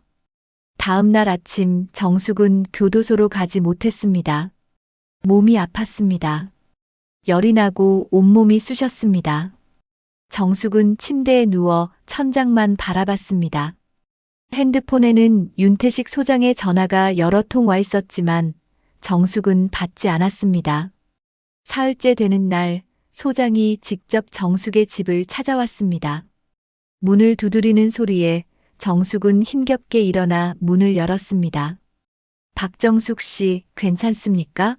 다음 날 아침 정숙은 교도소로 가지 못했습니다. 몸이 아팠습니다. 열이 나고 온몸이 쑤셨습니다. 정숙은 침대에 누워 천장만 바라봤습니다. 핸드폰에는 윤태식 소장의 전화가 여러 통 와 있었지만 정숙은 받지 않았습니다. 사흘째 되는 날 소장이 직접 정숙의 집을 찾아왔습니다. 문을 두드리는 소리에 정숙은 힘겹게 일어나 문을 열었습니다. 박정숙 씨, 괜찮습니까?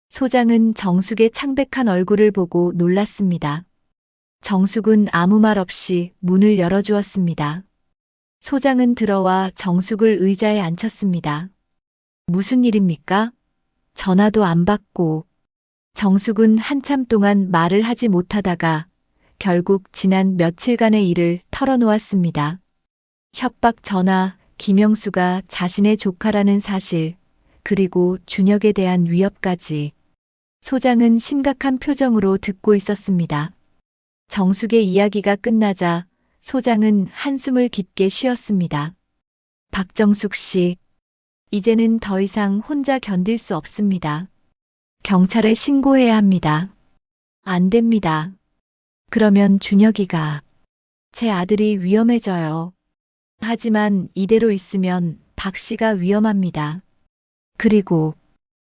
소장은 정숙의 창백한 얼굴을 보고 놀랐습니다. 정숙은 아무 말 없이 문을 열어주었습니다. 소장은 들어와 정숙을 의자에 앉혔습니다. 무슨 일입니까? 전화도 안 받고. 정숙은 한참 동안 말을 하지 못하다가 결국 지난 며칠간의 일을 털어놓았습니다. 협박 전화, 김영수가 자신의 조카라는 사실, 그리고 준혁에 대한 위협까지. 소장은 심각한 표정으로 듣고 있었습니다. 정숙의 이야기가 끝나자 소장은 한숨을 깊게 쉬었습니다. 박정숙 씨, 이제는 더 이상 혼자 견딜 수 없습니다. 경찰에 신고해야 합니다. 안 됩니다. 그러면 준혁이가, 제 아들이 위험해져요. 하지만 이대로 있으면 박 씨가 위험합니다. 그리고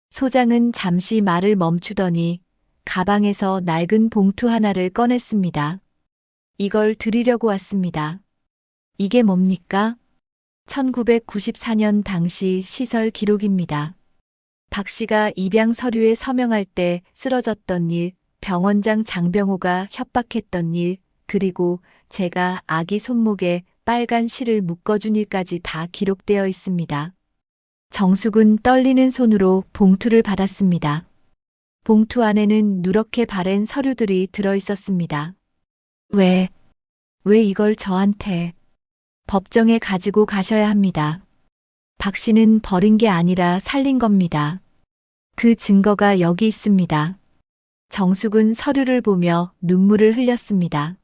소장은 잠시 말을 멈추더니 가방에서 낡은 봉투 하나를 꺼냈습니다. 이걸 드리려고 왔습니다. 이게 뭡니까? 1994년 당시 시설 기록입니다. 박 씨가 입양 서류에 서명할 때 쓰러졌던 일, 병원장 장병호가 협박했던 일, 그리고 제가 아기 손목에 빨간 실을 묶어준 일까지 다 기록되어 있습니다. 정숙은 떨리는 손으로 봉투를 받았습니다. 봉투 안에는 누렇게 바랜 서류들이 들어 있었습니다. 왜 이걸 저한테? 법정에 가지고 가셔야 합니다. 박 씨는 버린 게 아니라 살린 겁니다. 그 증거가 여기 있습니다. 정숙은 서류를 보며 눈물을 흘렸습니다.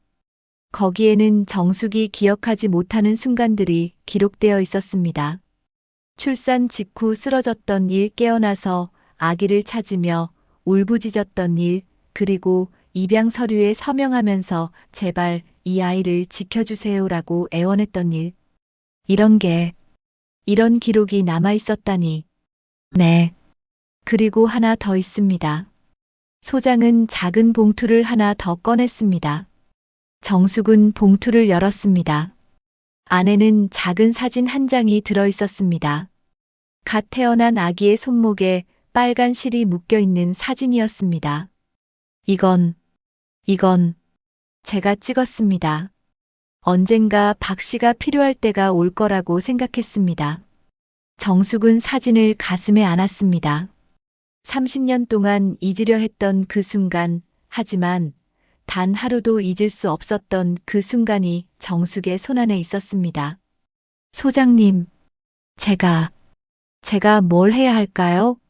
거기에는 정숙이 기억하지 못하는 순간들이 기록되어 있었습니다. 출산 직후 쓰러졌던 일, 깨어나서 아기를 찾으며 울부짖었던 일, 그리고 입양 서류에 서명하면서 제발 이 아이를 지켜주세요라고 애원했던 일. 이런 기록이 남아 있었다니. 네. 그리고 하나 더 있습니다. 소장은 작은 봉투를 하나 더 꺼냈습니다. 정숙은 봉투를 열었습니다. 안에는 작은 사진 한 장이 들어 있었습니다. 갓 태어난 아기의 손목에 빨간 실이 묶여 있는 사진이었습니다. 이건 제가 찍었습니다. 언젠가 박 씨가 필요할 때가 올 거라고 생각했습니다. 정숙은 사진을 가슴에 안았습니다. 30년 동안 잊으려 했던 그 순간, 하지만 단 하루도 잊을 수 없었던 그 순간이 정숙의 손안에 있었습니다. 소장님, 제가 뭘 해야 할까요?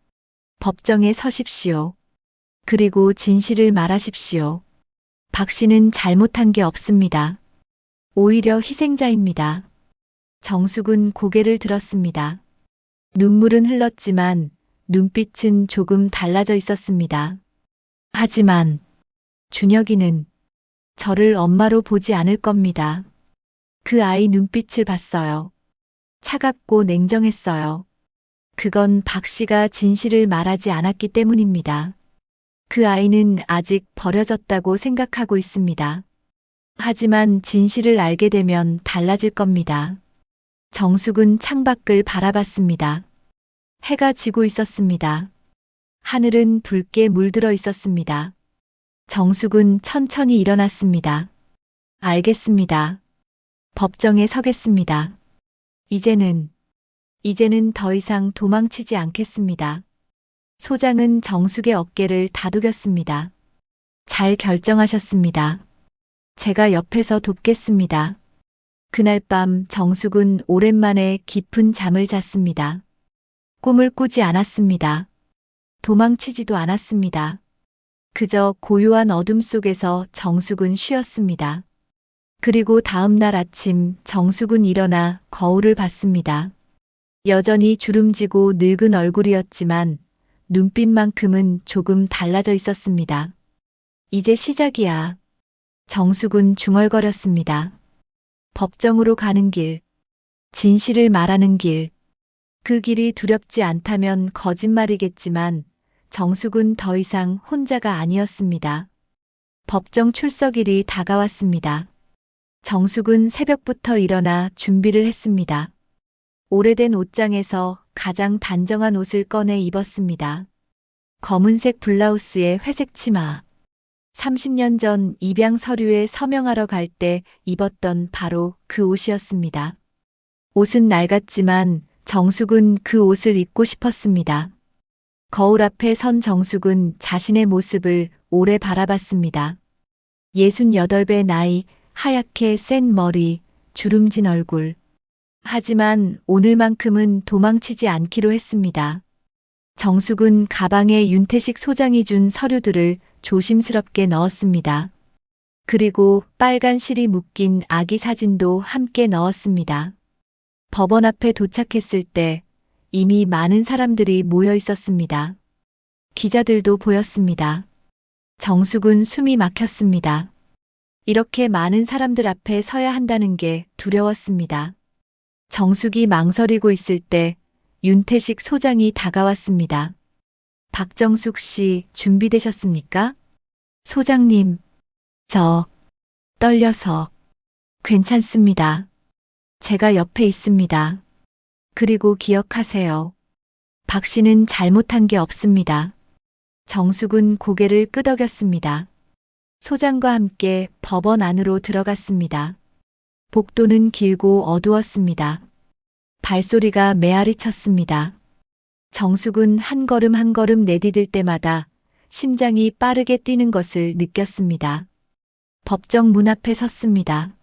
법정에 서십시오. 그리고 진실을 말하십시오. 박 씨는 잘못한 게 없습니다. 오히려 희생자입니다. 정숙은 고개를 들었습니다. 눈물은 흘렀지만 눈빛은 조금 달라져 있었습니다. 하지만 준혁이는 저를 엄마로 보지 않을 겁니다. 그 아이 눈빛을 봤어요. 차갑고 냉정했어요. 그건 박 씨가 진실을 말하지 않았기 때문입니다. 그 아이는 아직 버려졌다고 생각하고 있습니다. 하지만 진실을 알게 되면 달라질 겁니다. 정숙은 창밖을 바라봤습니다. 해가 지고 있었습니다. 하늘은 붉게 물들어 있었습니다. 정숙은 천천히 일어났습니다. 알겠습니다. 법정에 서겠습니다. 이제는 더 이상 도망치지 않겠습니다. 소장은 정숙의 어깨를 다독였습니다. 잘 결정하셨습니다. 제가 옆에서 돕겠습니다. 그날 밤 정숙은 오랜만에 깊은 잠을 잤습니다. 꿈을 꾸지 않았습니다. 도망치지도 않았습니다. 그저 고요한 어둠 속에서 정숙은 쉬었습니다. 그리고 다음 날 아침 정숙은 일어나 거울을 봤습니다. 여전히 주름지고 늙은 얼굴이었지만 눈빛만큼은 조금 달라져 있었습니다. 이제 시작이야. 정숙은 중얼거렸습니다. 법정으로 가는 길, 진실을 말하는 길, 그 길이 두렵지 않다면 거짓말이겠지만 정숙은 더 이상 혼자가 아니었습니다. 법정 출석일이 다가왔습니다. 정숙은 새벽부터 일어나 준비를 했습니다. 오래된 옷장에서 가장 단정한 옷을 꺼내 입었습니다. 검은색 블라우스에 회색 치마. 30년 전 입양 서류에 서명하러 갈 때 입었던 바로 그 옷이었습니다. 옷은 낡았지만 정숙은 그 옷을 입고 싶었습니다. 거울 앞에 선 정숙은 자신의 모습을 오래 바라봤습니다. 68배 나이, 하얗게 센 머리, 주름진 얼굴. 하지만 오늘만큼은 도망치지 않기로 했습니다. 정숙은 가방에 윤태식 소장이 준 서류들을 조심스럽게 넣었습니다. 그리고 빨간 실이 묶인 아기 사진도 함께 넣었습니다. 법원 앞에 도착했을 때 이미 많은 사람들이 모여 있었습니다. 기자들도 보였습니다. 정숙은 숨이 막혔습니다. 이렇게 많은 사람들 앞에 서야 한다는 게 두려웠습니다. 정숙이 망설이고 있을 때 윤태식 소장이 다가왔습니다. 박정숙 씨 준비되셨습니까? 소장님, 저 떨려서 괜찮습니다. 제가 옆에 있습니다. 그리고 기억하세요. 박 씨는 잘못한 게 없습니다. 정숙은 고개를 끄덕였습니다. 소장과 함께 법원 안으로 들어갔습니다. 복도는 길고 어두웠습니다. 발소리가 메아리 쳤습니다. 정숙은 한 걸음 한 걸음 내디딜 때마다 심장이 빠르게 뛰는 것을 느꼈습니다. 법정 문 앞에 섰습니다.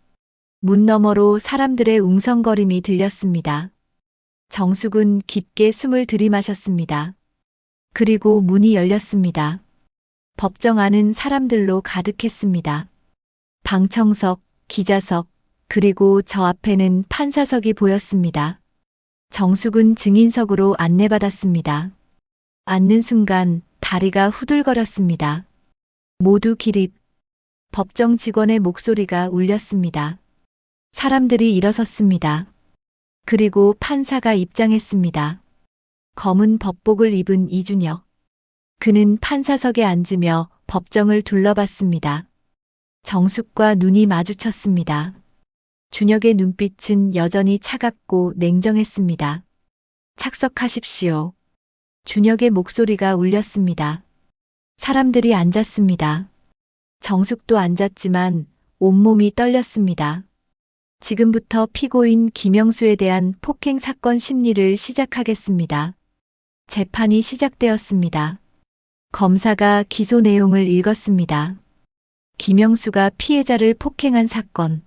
문 너머로 사람들의 웅성거림이 들렸습니다. 정숙은 깊게 숨을 들이마셨습니다. 그리고 문이 열렸습니다. 법정 안은 사람들로 가득했습니다. 방청석, 기자석, 그리고 저 앞에는 판사석이 보였습니다. 정숙은 증인석으로 안내받았습니다. 앉는 순간 다리가 후들거렸습니다. 모두 기립. 법정 직원의 목소리가 울렸습니다. 사람들이 일어섰습니다. 그리고 판사가 입장했습니다. 검은 법복을 입은 이준혁. 그는 판사석에 앉으며 법정을 둘러봤습니다. 정숙과 눈이 마주쳤습니다. 준혁의 눈빛은 여전히 차갑고 냉정했습니다. 착석하십시오. 준혁의 목소리가 울렸습니다. 사람들이 앉았습니다. 정숙도 앉았지만 온몸이 떨렸습니다. 지금부터 피고인 김영수에 대한 폭행 사건 심리를 시작하겠습니다. 재판이 시작되었습니다. 검사가 기소 내용을 읽었습니다. 김영수가 피해자를 폭행한 사건.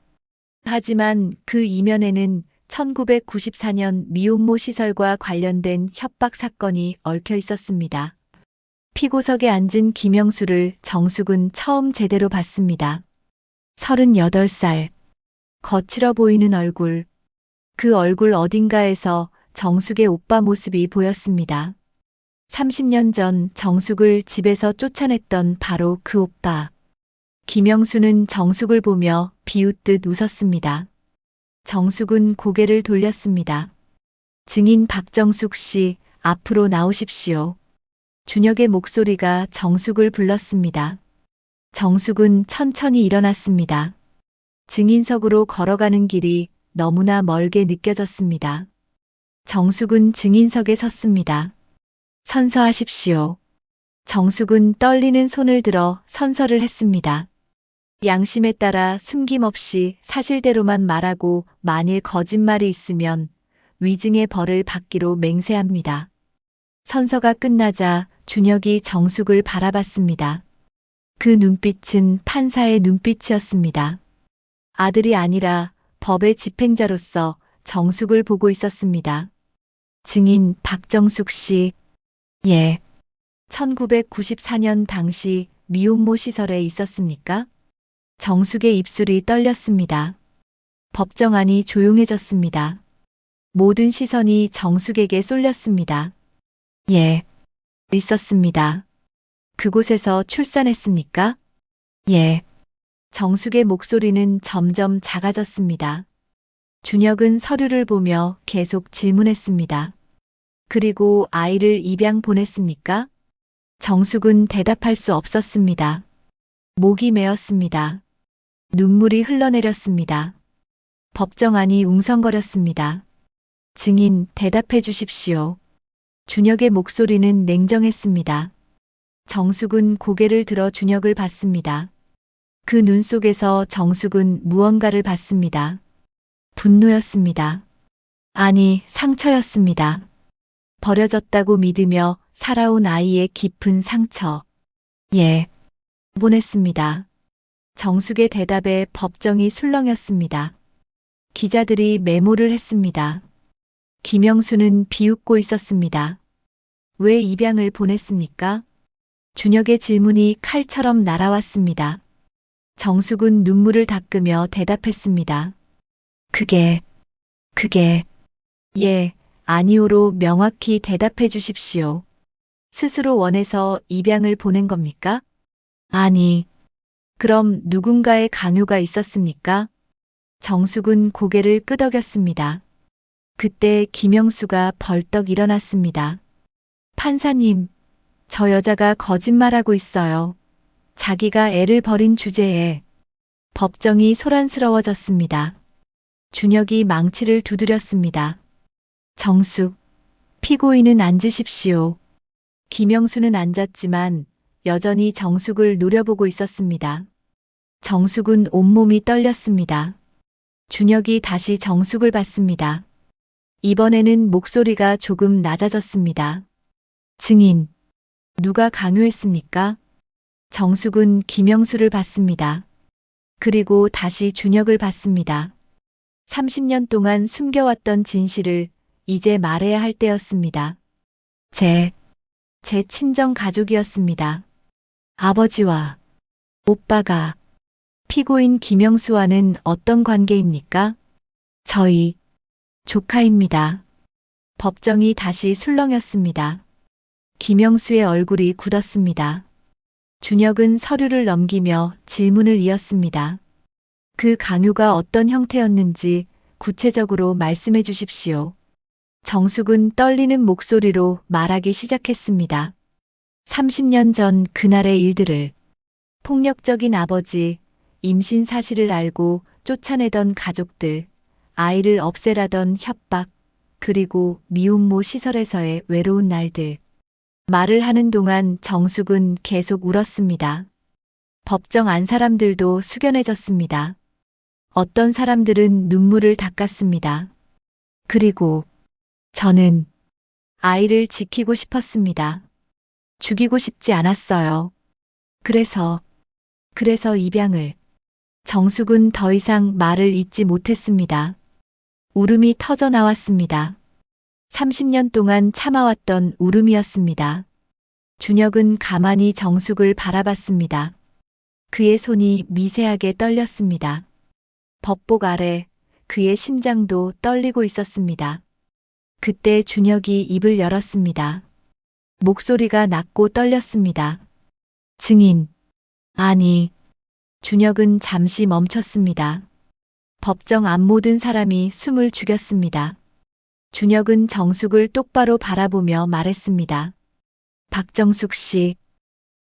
하지만 그 이면에는 1994년 미혼모 시설과 관련된 협박 사건이 얽혀 있었습니다. 피고석에 앉은 김영수를 정숙은 처음 제대로 봤습니다. 38살. 거칠어 보이는 얼굴. 그 얼굴 어딘가에서 정숙의 오빠 모습이 보였습니다. 30년 전 정숙을 집에서 쫓아냈던 바로 그 오빠. 김영수는 정숙을 보며 비웃듯 웃었습니다. 정숙은 고개를 돌렸습니다. 증인 박정숙 씨, 앞으로 나오십시오. 준혁의 목소리가 정숙을 불렀습니다. 정숙은 천천히 일어났습니다. 증인석으로 걸어가는 길이 너무나 멀게 느껴졌습니다. 정숙은 증인석에 섰습니다. 선서하십시오. 정숙은 떨리는 손을 들어 선서를 했습니다. 양심에 따라 숨김없이 사실대로만 말하고 만일 거짓말이 있으면 위증의 벌을 받기로 맹세합니다. 선서가 끝나자 준혁이 정숙을 바라봤습니다. 그 눈빛은 판사의 눈빛이었습니다. 아들이 아니라 법의 집행자로서 정숙을 보고 있었습니다. 증인 박정숙 씨, 예. 1994년 당시 미혼모 시설에 있었습니까? 정숙의 입술이 떨렸습니다. 법정안이 조용해졌습니다. 모든 시선이 정숙에게 쏠렸습니다. 예. 있었습니다. 그곳에서 출산했습니까? 예. 정숙의 목소리는 점점 작아졌습니다. 준혁은 서류를 보며 계속 질문했습니다. 그리고 아이를 입양 보냈습니까? 정숙은 대답할 수 없었습니다. 목이 메었습니다. 눈물이 흘러내렸습니다. 법정안이 웅성거렸습니다. 증인, 대답해 주십시오. 준혁의 목소리는 냉정했습니다. 정숙은 고개를 들어 준혁을 봤습니다. 그 눈 속에서 정숙은 무언가를 봤습니다. 분노였습니다. 아니, 상처였습니다. 버려졌다고 믿으며 살아온 아이의 깊은 상처. 예. 보냈습니다. 정숙의 대답에 법정이 술렁였습니다. 기자들이 메모를 했습니다. 김영수는 비웃고 있었습니다. 왜 입양을 보냈습니까? 준혁의 질문이 칼처럼 날아왔습니다. 정숙은 눈물을 닦으며 대답했습니다. 그게, 예, 아니오로 명확히 대답해 주십시오. 스스로 원해서 입양을 보낸 겁니까? 아니, 그럼 누군가의 강요가 있었습니까? 정숙은 고개를 끄덕였습니다. 그때 김영수가 벌떡 일어났습니다. 판사님, 저 여자가 거짓말하고 있어요. 자기가 애를 버린 주제에. 법정이 소란스러워졌습니다. 준혁이 망치를 두드렸습니다. 정숙, 피고인은 앉으십시오. 김영수는 앉았지만 여전히 정숙을 노려보고 있었습니다. 정숙은 온몸이 떨렸습니다. 준혁이 다시 정숙을 봤습니다. 이번에는 목소리가 조금 낮아졌습니다. 증인, 누가 강요했습니까? 정숙은 김영수를 봤습니다. 그리고 다시 준혁을 봤습니다. 30년 동안 숨겨왔던 진실을 이제 말해야 할 때였습니다. 제 친정 가족이었습니다. 아버지와 오빠가. 피고인 김영수와는 어떤 관계입니까? 저희 조카입니다. 법정이 다시 술렁였습니다. 김영수의 얼굴이 굳었습니다. 준혁은 서류를 넘기며 질문을 이었습니다. 그 강요가 어떤 형태였는지 구체적으로 말씀해 주십시오. 정숙은 떨리는 목소리로 말하기 시작했습니다. 30년 전 그날의 일들을. 폭력적인 아버지, 임신 사실을 알고 쫓아내던 가족들, 아이를 없애라던 협박, 그리고 미혼모 시설에서의 외로운 날들. 말을 하는 동안 정숙은 계속 울었습니다. 법정 안 사람들도 숙연해졌습니다. 어떤 사람들은 눈물을 닦았습니다. 그리고 저는 아이를 지키고 싶었습니다. 죽이고 싶지 않았어요. 그래서 입양을. 정숙은 더 이상 말을 잇지 못했습니다. 울음이 터져 나왔습니다. 30년 동안 참아왔던 울음이었습니다. 준혁은 가만히 정숙을 바라봤습니다. 그의 손이 미세하게 떨렸습니다. 법복 아래 그의 심장도 떨리고 있었습니다. 그때 준혁이 입을 열었습니다. 목소리가 낮고 떨렸습니다. 증인. 아니. 준혁은 잠시 멈췄습니다. 법정 앞 모든 사람이 숨을 죽였습니다. 준혁은 정숙을 똑바로 바라보며 말했습니다. 박정숙 씨,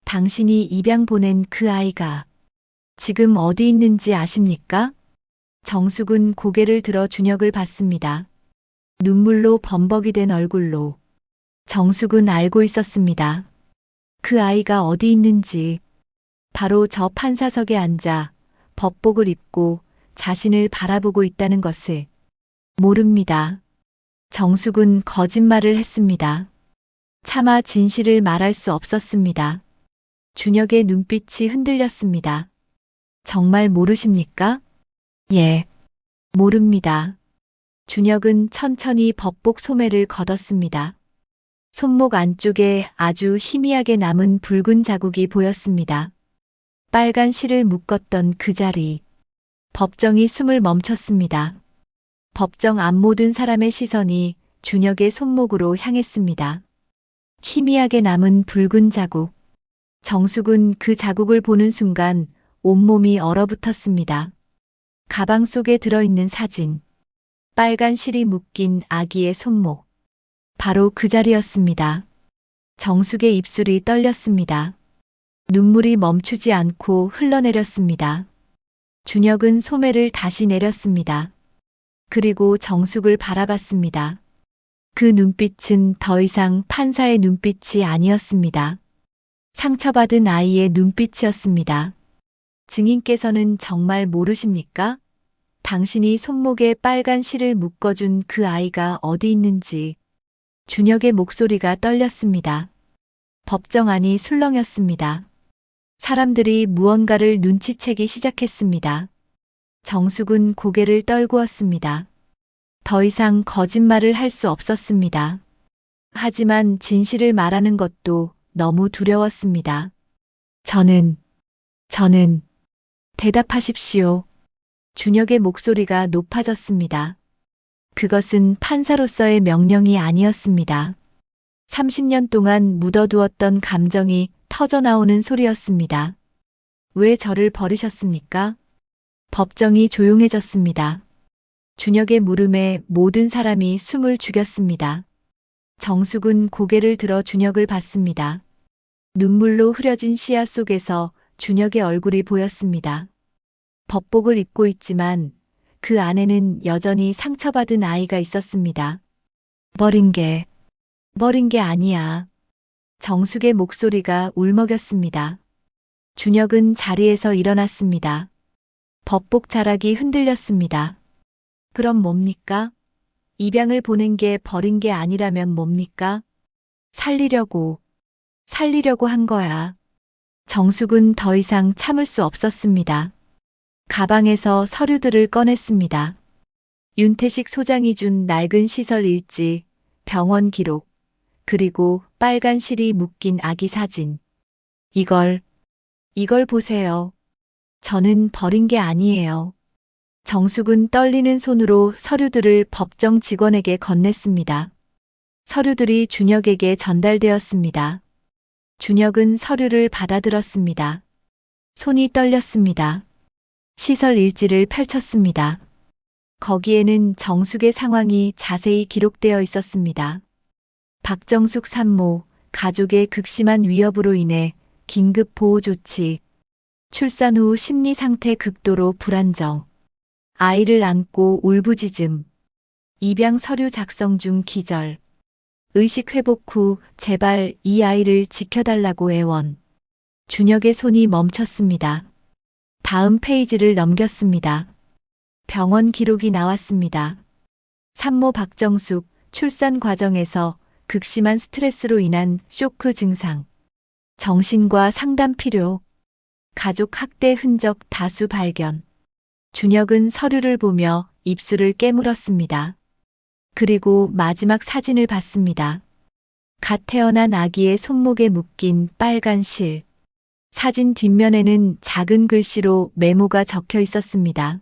당신이 입양 보낸 그 아이가 지금 어디 있는지 아십니까? 정숙은 고개를 들어 준혁을 봤습니다. 눈물로 범벅이 된 얼굴로. 정숙은 알고 있었습니다. 그 아이가 어디 있는지. 바로 저 판사석에 앉아 법복을 입고 자신을 바라보고 있다는 것을. 모릅니다. 정숙은 거짓말을 했습니다. 차마 진실을 말할 수 없었습니다. 준혁의 눈빛이 흔들렸습니다. 정말 모르십니까? 예, 모릅니다. 준혁은 천천히 법복 소매를 걷었습니다. 손목 안쪽에 아주 희미하게 남은 붉은 자국이 보였습니다. 빨간 실을 묶었던 그 자리. 법정이 숨을 멈췄습니다. 법정 앞 모든 사람의 시선이 준혁의 손목으로 향했습니다. 희미하게 남은 붉은 자국. 정숙은 그 자국을 보는 순간 온몸이 얼어붙었습니다. 가방 속에 들어있는 사진. 빨간 실이 묶인 아기의 손목. 바로 그 자리였습니다. 정숙의 입술이 떨렸습니다. 눈물이 멈추지 않고 흘러내렸습니다. 준혁은 소매를 다시 내렸습니다. 그리고 정숙을 바라봤습니다. 그 눈빛은 더 이상 판사의 눈빛이 아니었습니다. 상처받은 아이의 눈빛이었습니다. 증인께서는 정말 모르십니까? 당신이 손목에 빨간 실을 묶어준 그 아이가 어디 있는지. 준혁의 목소리가 떨렸습니다. 법정 안이 술렁였습니다. 사람들이 무언가를 눈치채기 시작했습니다. 정숙은 고개를 떨구었습니다. 더 이상 거짓말을 할 수 없었습니다. 하지만 진실을 말하는 것도 너무 두려웠습니다. 저는 대답하십시오. 준혁의 목소리가 높아졌습니다. 그것은 판사로서의 명령이 아니었습니다. 30년 동안 묻어두었던 감정이 터져나오는 소리였습니다. 왜 저를 버리셨습니까? 법정이 조용해졌습니다. 준혁의 물음에 모든 사람이 숨을 죽였습니다. 정숙은 고개를 들어 준혁을 봤습니다. 눈물로 흐려진 시야 속에서 준혁의 얼굴이 보였습니다. 법복을 입고 있지만 그 안에는 여전히 상처받은 아이가 있었습니다. 버린 게 아니야. 정숙의 목소리가 울먹였습니다. 준혁은 자리에서 일어났습니다. 법복 자락이 흔들렸습니다. 그럼 뭡니까? 입양을 보낸 게 버린 게 아니라면 뭡니까? 살리려고 한 거야. 정숙은 더 이상 참을 수 없었습니다. 가방에서 서류들을 꺼냈습니다. 윤태식 소장이 준 낡은 시설 일지, 병원 기록, 그리고 빨간 실이 묶인 아기 사진. 이걸 보세요. 저는 버린 게 아니에요. 정숙은 떨리는 손으로 서류들을 법정 직원에게 건넸습니다. 서류들이 준혁에게 전달되었습니다. 준혁은 서류를 받아들었습니다. 손이 떨렸습니다. 시설 일지를 펼쳤습니다. 거기에는 정숙의 상황이 자세히 기록되어 있었습니다. 박정숙 산모, 가족의 극심한 위협으로 인해 긴급 보호 조치, 출산 후 심리 상태 극도로 불안정. 아이를 안고 울부짖음. 입양 서류 작성 중 기절. 의식 회복 후 제발 이 아이를 지켜달라고 애원. 준혁의 손이 멈췄습니다. 다음 페이지를 넘겼습니다. 병원 기록이 나왔습니다. 산모 박정숙 출산 과정에서 극심한 스트레스로 인한 쇼크 증상. 정신과 상담 필요. 가족 학대 흔적 다수 발견. 준혁은 서류를 보며 입술을 깨물었습니다. 그리고 마지막 사진을 봤습니다. 갓 태어난 아기의 손목에 묶인 빨간 실. 사진 뒷면에는 작은 글씨로 메모가 적혀 있었습니다.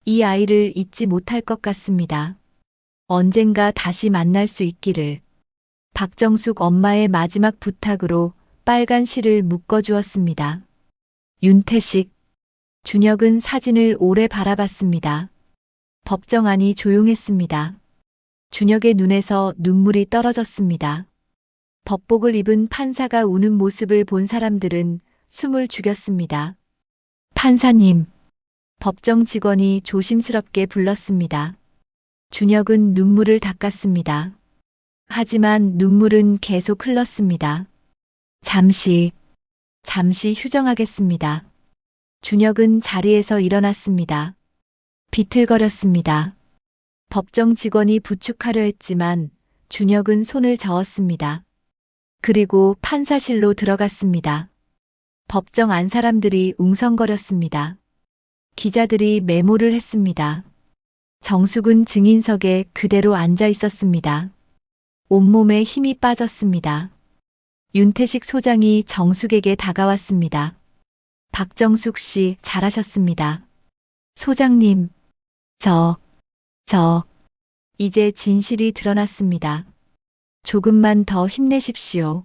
이 아이를 잊지 못할 것 같습니다. 언젠가 다시 만날 수 있기를. 박정숙 엄마의 마지막 부탁으로 빨간 실을 묶어주었습니다. 윤태식. 준혁은 사진을 오래 바라봤습니다. 법정 안이 조용했습니다. 준혁의 눈에서 눈물이 떨어졌습니다. 법복을 입은 판사가 우는 모습을 본 사람들은 숨을 죽였습니다. 판사님. 법정 직원이 조심스럽게 불렀습니다. 준혁은 눈물을 닦았습니다. 하지만 눈물은 계속 흘렀습니다. 잠시 휴정하겠습니다. 준혁은 자리에서 일어났습니다. 비틀거렸습니다. 법정 직원이 부축하려 했지만 준혁은 손을 저었습니다. 그리고 판사실로 들어갔습니다. 법정 안 사람들이 웅성거렸습니다. 기자들이 메모를 했습니다. 정숙은 증인석에 그대로 앉아 있었습니다. 온몸에 힘이 빠졌습니다. 윤태식 소장이 정숙에게 다가왔습니다. 박정숙 씨 잘하셨습니다. 소장님, 이제 진실이 드러났습니다. 조금만 더 힘내십시오.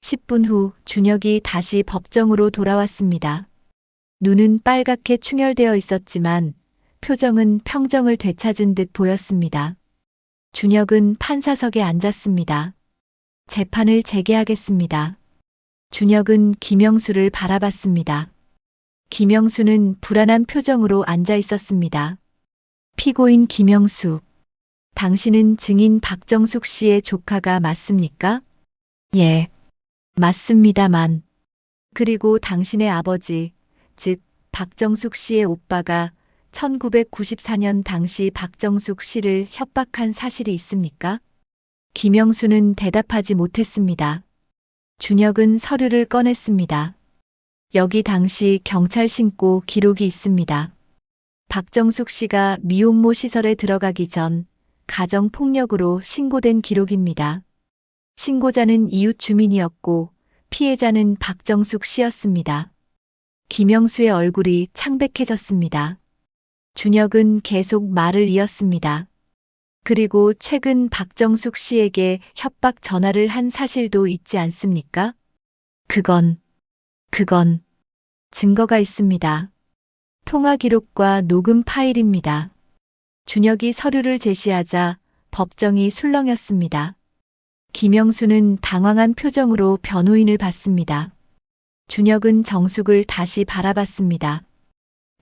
10분 후 준혁이 다시 법정으로 돌아왔습니다. 눈은 빨갛게 충혈되어 있었지만 표정은 평정을 되찾은 듯 보였습니다. 준혁은 판사석에 앉았습니다. 재판을 재개하겠습니다. 준혁은 김영수를 바라봤습니다. 김영수는 불안한 표정으로 앉아 있었습니다. 피고인 김영수. 당신은 증인 박정숙 씨의 조카가 맞습니까? 예, 맞습니다만. 그리고 당신의 아버지, 즉 박정숙 씨의 오빠가 1994년 당시 박정숙 씨를 협박한 사실이 있습니까? 김영수는 대답하지 못했습니다. 준혁은 서류를 꺼냈습니다. 여기 당시 경찰 신고 기록이 있습니다. 박정숙 씨가 미혼모 시설에 들어가기 전 가정폭력으로 신고된 기록입니다. 신고자는 이웃 주민이었고 피해자는 박정숙 씨였습니다. 김영수의 얼굴이 창백해졌습니다. 준혁은 계속 말을 이었습니다. 그리고 최근 박정숙 씨에게 협박 전화를 한 사실도 있지 않습니까? 그건 증거가 있습니다. 통화 기록과 녹음 파일입니다. 준혁이 서류를 제시하자 법정이 술렁였습니다. 김영수는 당황한 표정으로 변호인을 봤습니다. 준혁은 정숙을 다시 바라봤습니다.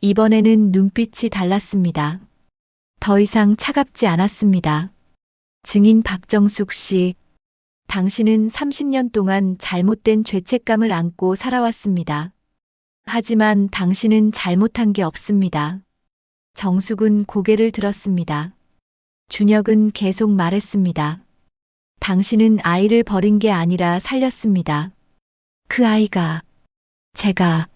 이번에는 눈빛이 달랐습니다. 더 이상 차갑지 않았습니다. 증인 박정숙 씨, 당신은 30년 동안 잘못된 죄책감을 안고 살아왔습니다. 하지만 당신은 잘못한 게 없습니다. 정숙은 고개를 들었습니다. 준혁은 계속 말했습니다. 당신은 아이를 버린 게 아니라 살렸습니다. 그 아이가 제가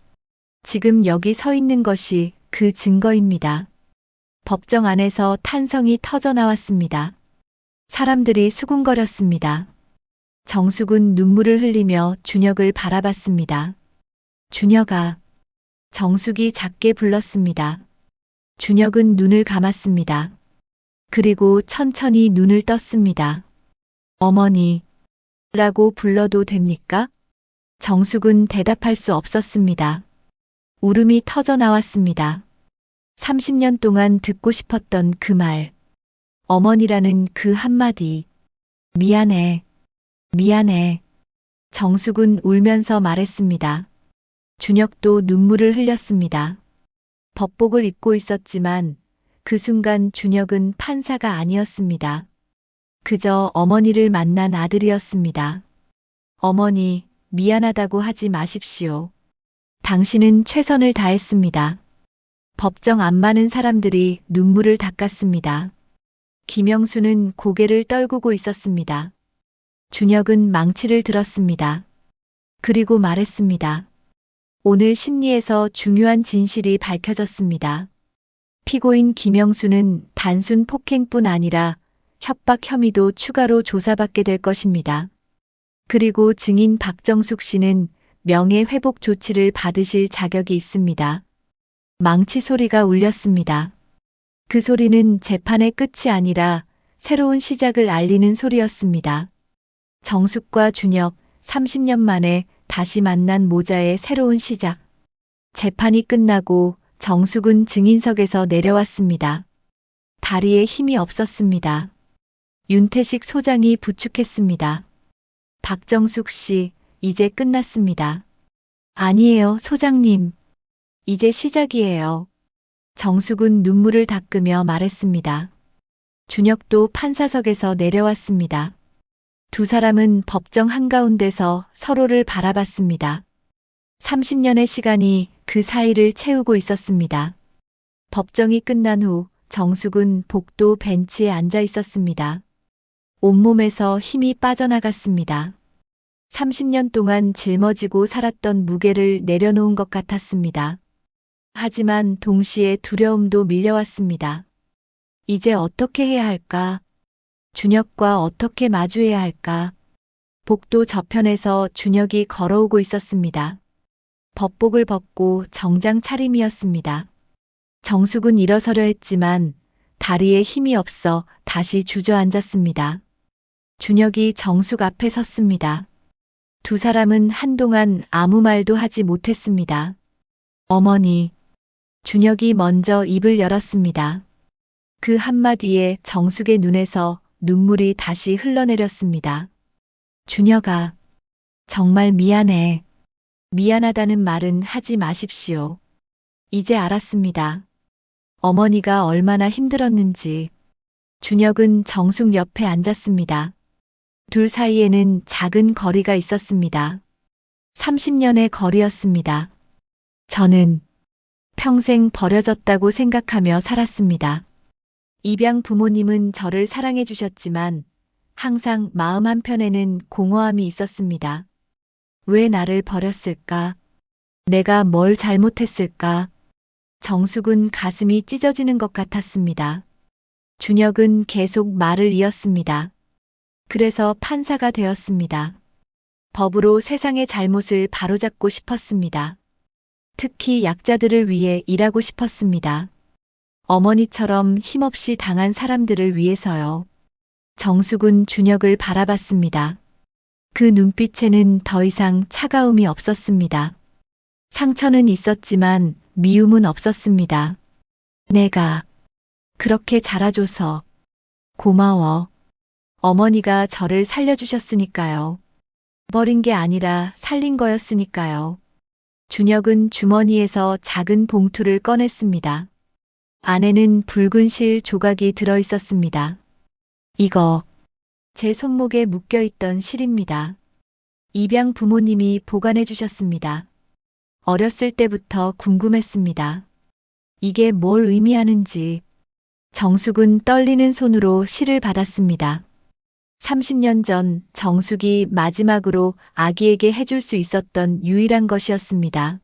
지금 여기 서 있는 것이 그 증거입니다. 법정 안에서 탄성이 터져 나왔습니다. 사람들이 수군거렸습니다. 정숙은 눈물을 흘리며 준혁을 바라봤습니다. 준혁아. 정숙이 작게 불렀습니다. 준혁은 눈을 감았습니다. 그리고 천천히 눈을 떴습니다. 어머니, 라고 불러도 됩니까? 정숙은 대답할 수 없었습니다. 울음이 터져 나왔습니다. 30년 동안 듣고 싶었던 그 말. 어머니라는 그 한마디. 미안해. 정숙은 울면서 말했습니다. 준혁도 눈물을 흘렸습니다. 법복을 입고 있었지만 그 순간 준혁은 판사가 아니었습니다. 그저 어머니를 만난 아들이었습니다. 어머니, 미안하다고 하지 마십시오. 당신은 최선을 다했습니다. 법정 안 많은 사람들이 눈물을 닦았습니다. 김영수는 고개를 떨구고 있었습니다. 준혁은 망치를 들었습니다. 그리고 말했습니다. 오늘 심리에서 중요한 진실이 밝혀졌습니다. 피고인 김영수는 단순 폭행뿐 아니라 협박 혐의도 추가로 조사받게 될 것입니다. 그리고 증인 박정숙 씨는 명예회복 조치를 받으실 자격이 있습니다. 망치 소리가 울렸습니다. 그 소리는 재판의 끝이 아니라 새로운 시작을 알리는 소리였습니다. 정숙과 준혁, 30년 만에 다시 만난 모자의 새로운 시작. 재판이 끝나고 정숙은 증인석에서 내려왔습니다. 다리에 힘이 없었습니다. 윤태식 소장이 부축했습니다. 박정숙 씨, 이제 끝났습니다. 아니에요, 소장님. 이제 시작이에요. 정숙은 눈물을 닦으며 말했습니다. 준혁도 판사석에서 내려왔습니다. 두 사람은 법정 한가운데서 서로를 바라봤습니다. 30년의 시간이 그 사이를 채우고 있었습니다. 법정이 끝난 후 정숙은 복도 벤치에 앉아 있었습니다. 온몸에서 힘이 빠져나갔습니다. 30년 동안 짊어지고 살았던 무게를 내려놓은 것 같았습니다. 하지만 동시에 두려움도 밀려왔습니다. 이제 어떻게 해야 할까? 준혁과 어떻게 마주해야 할까? 복도 저편에서 준혁이 걸어오고 있었습니다. 법복을 벗고 정장 차림이었습니다. 정숙은 일어서려 했지만 다리에 힘이 없어 다시 주저앉았습니다. 준혁이 정숙 앞에 섰습니다. 두 사람은 한동안 아무 말도 하지 못했습니다. 어머니. 준혁이 먼저 입을 열었습니다. 그 한마디에 정숙의 눈에서 눈물이 다시 흘러내렸습니다. 준혁아, 정말 미안해. 미안하다는 말은 하지 마십시오. 이제 알았습니다. 어머니가 얼마나 힘들었는지. 준혁은 정숙 옆에 앉았습니다. 둘 사이에는 작은 거리가 있었습니다. 30년의 거리였습니다. 저는 평생 버려졌다고 생각하며 살았습니다. 입양 부모님은 저를 사랑해 주셨지만 항상 마음 한편에는 공허함이 있었습니다. 왜 나를 버렸을까? 내가 뭘 잘못했을까? 정숙은 가슴이 찢어지는 것 같았습니다. 준혁은 계속 말을 이었습니다. 그래서 판사가 되었습니다. 법으로 세상의 잘못을 바로잡고 싶었습니다. 특히 약자들을 위해 일하고 싶었습니다. 어머니처럼 힘없이 당한 사람들을 위해서요. 정숙은 준혁을 바라봤습니다. 그 눈빛에는 더 이상 차가움이 없었습니다. 상처는 있었지만 미움은 없었습니다. 내가 그렇게 자라줘서 고마워. 어머니가 저를 살려주셨으니까요. 버린 게 아니라 살린 거였으니까요. 준혁은 주머니에서 작은 봉투를 꺼냈습니다. 안에는 붉은 실 조각이 들어 있었습니다. 이거 제 손목에 묶여 있던 실입니다. 입양 부모님이 보관해 주셨습니다. 어렸을 때부터 궁금했습니다. 이게 뭘 의미하는지. 정숙은 떨리는 손으로 실을 받았습니다. 30년 전 정숙이 마지막으로 아기에게 해줄 수 있었던 유일한 것이었습니다.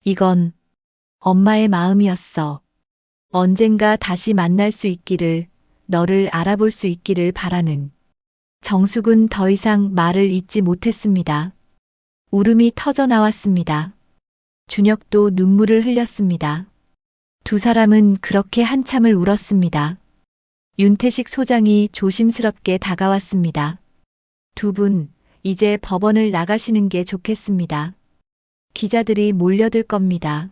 이건 엄마의 마음이었어. 언젠가 다시 만날 수 있기를, 너를 알아볼 수 있기를 바라는. 정숙은 더 이상 말을 잇지 못했습니다. 울음이 터져 나왔습니다. 준혁도 눈물을 흘렸습니다. 두 사람은 그렇게 한참을 울었습니다. 윤태식 소장이 조심스럽게 다가왔습니다. 두 분, 이제 법원을 나가시는 게 좋겠습니다. 기자들이 몰려들 겁니다.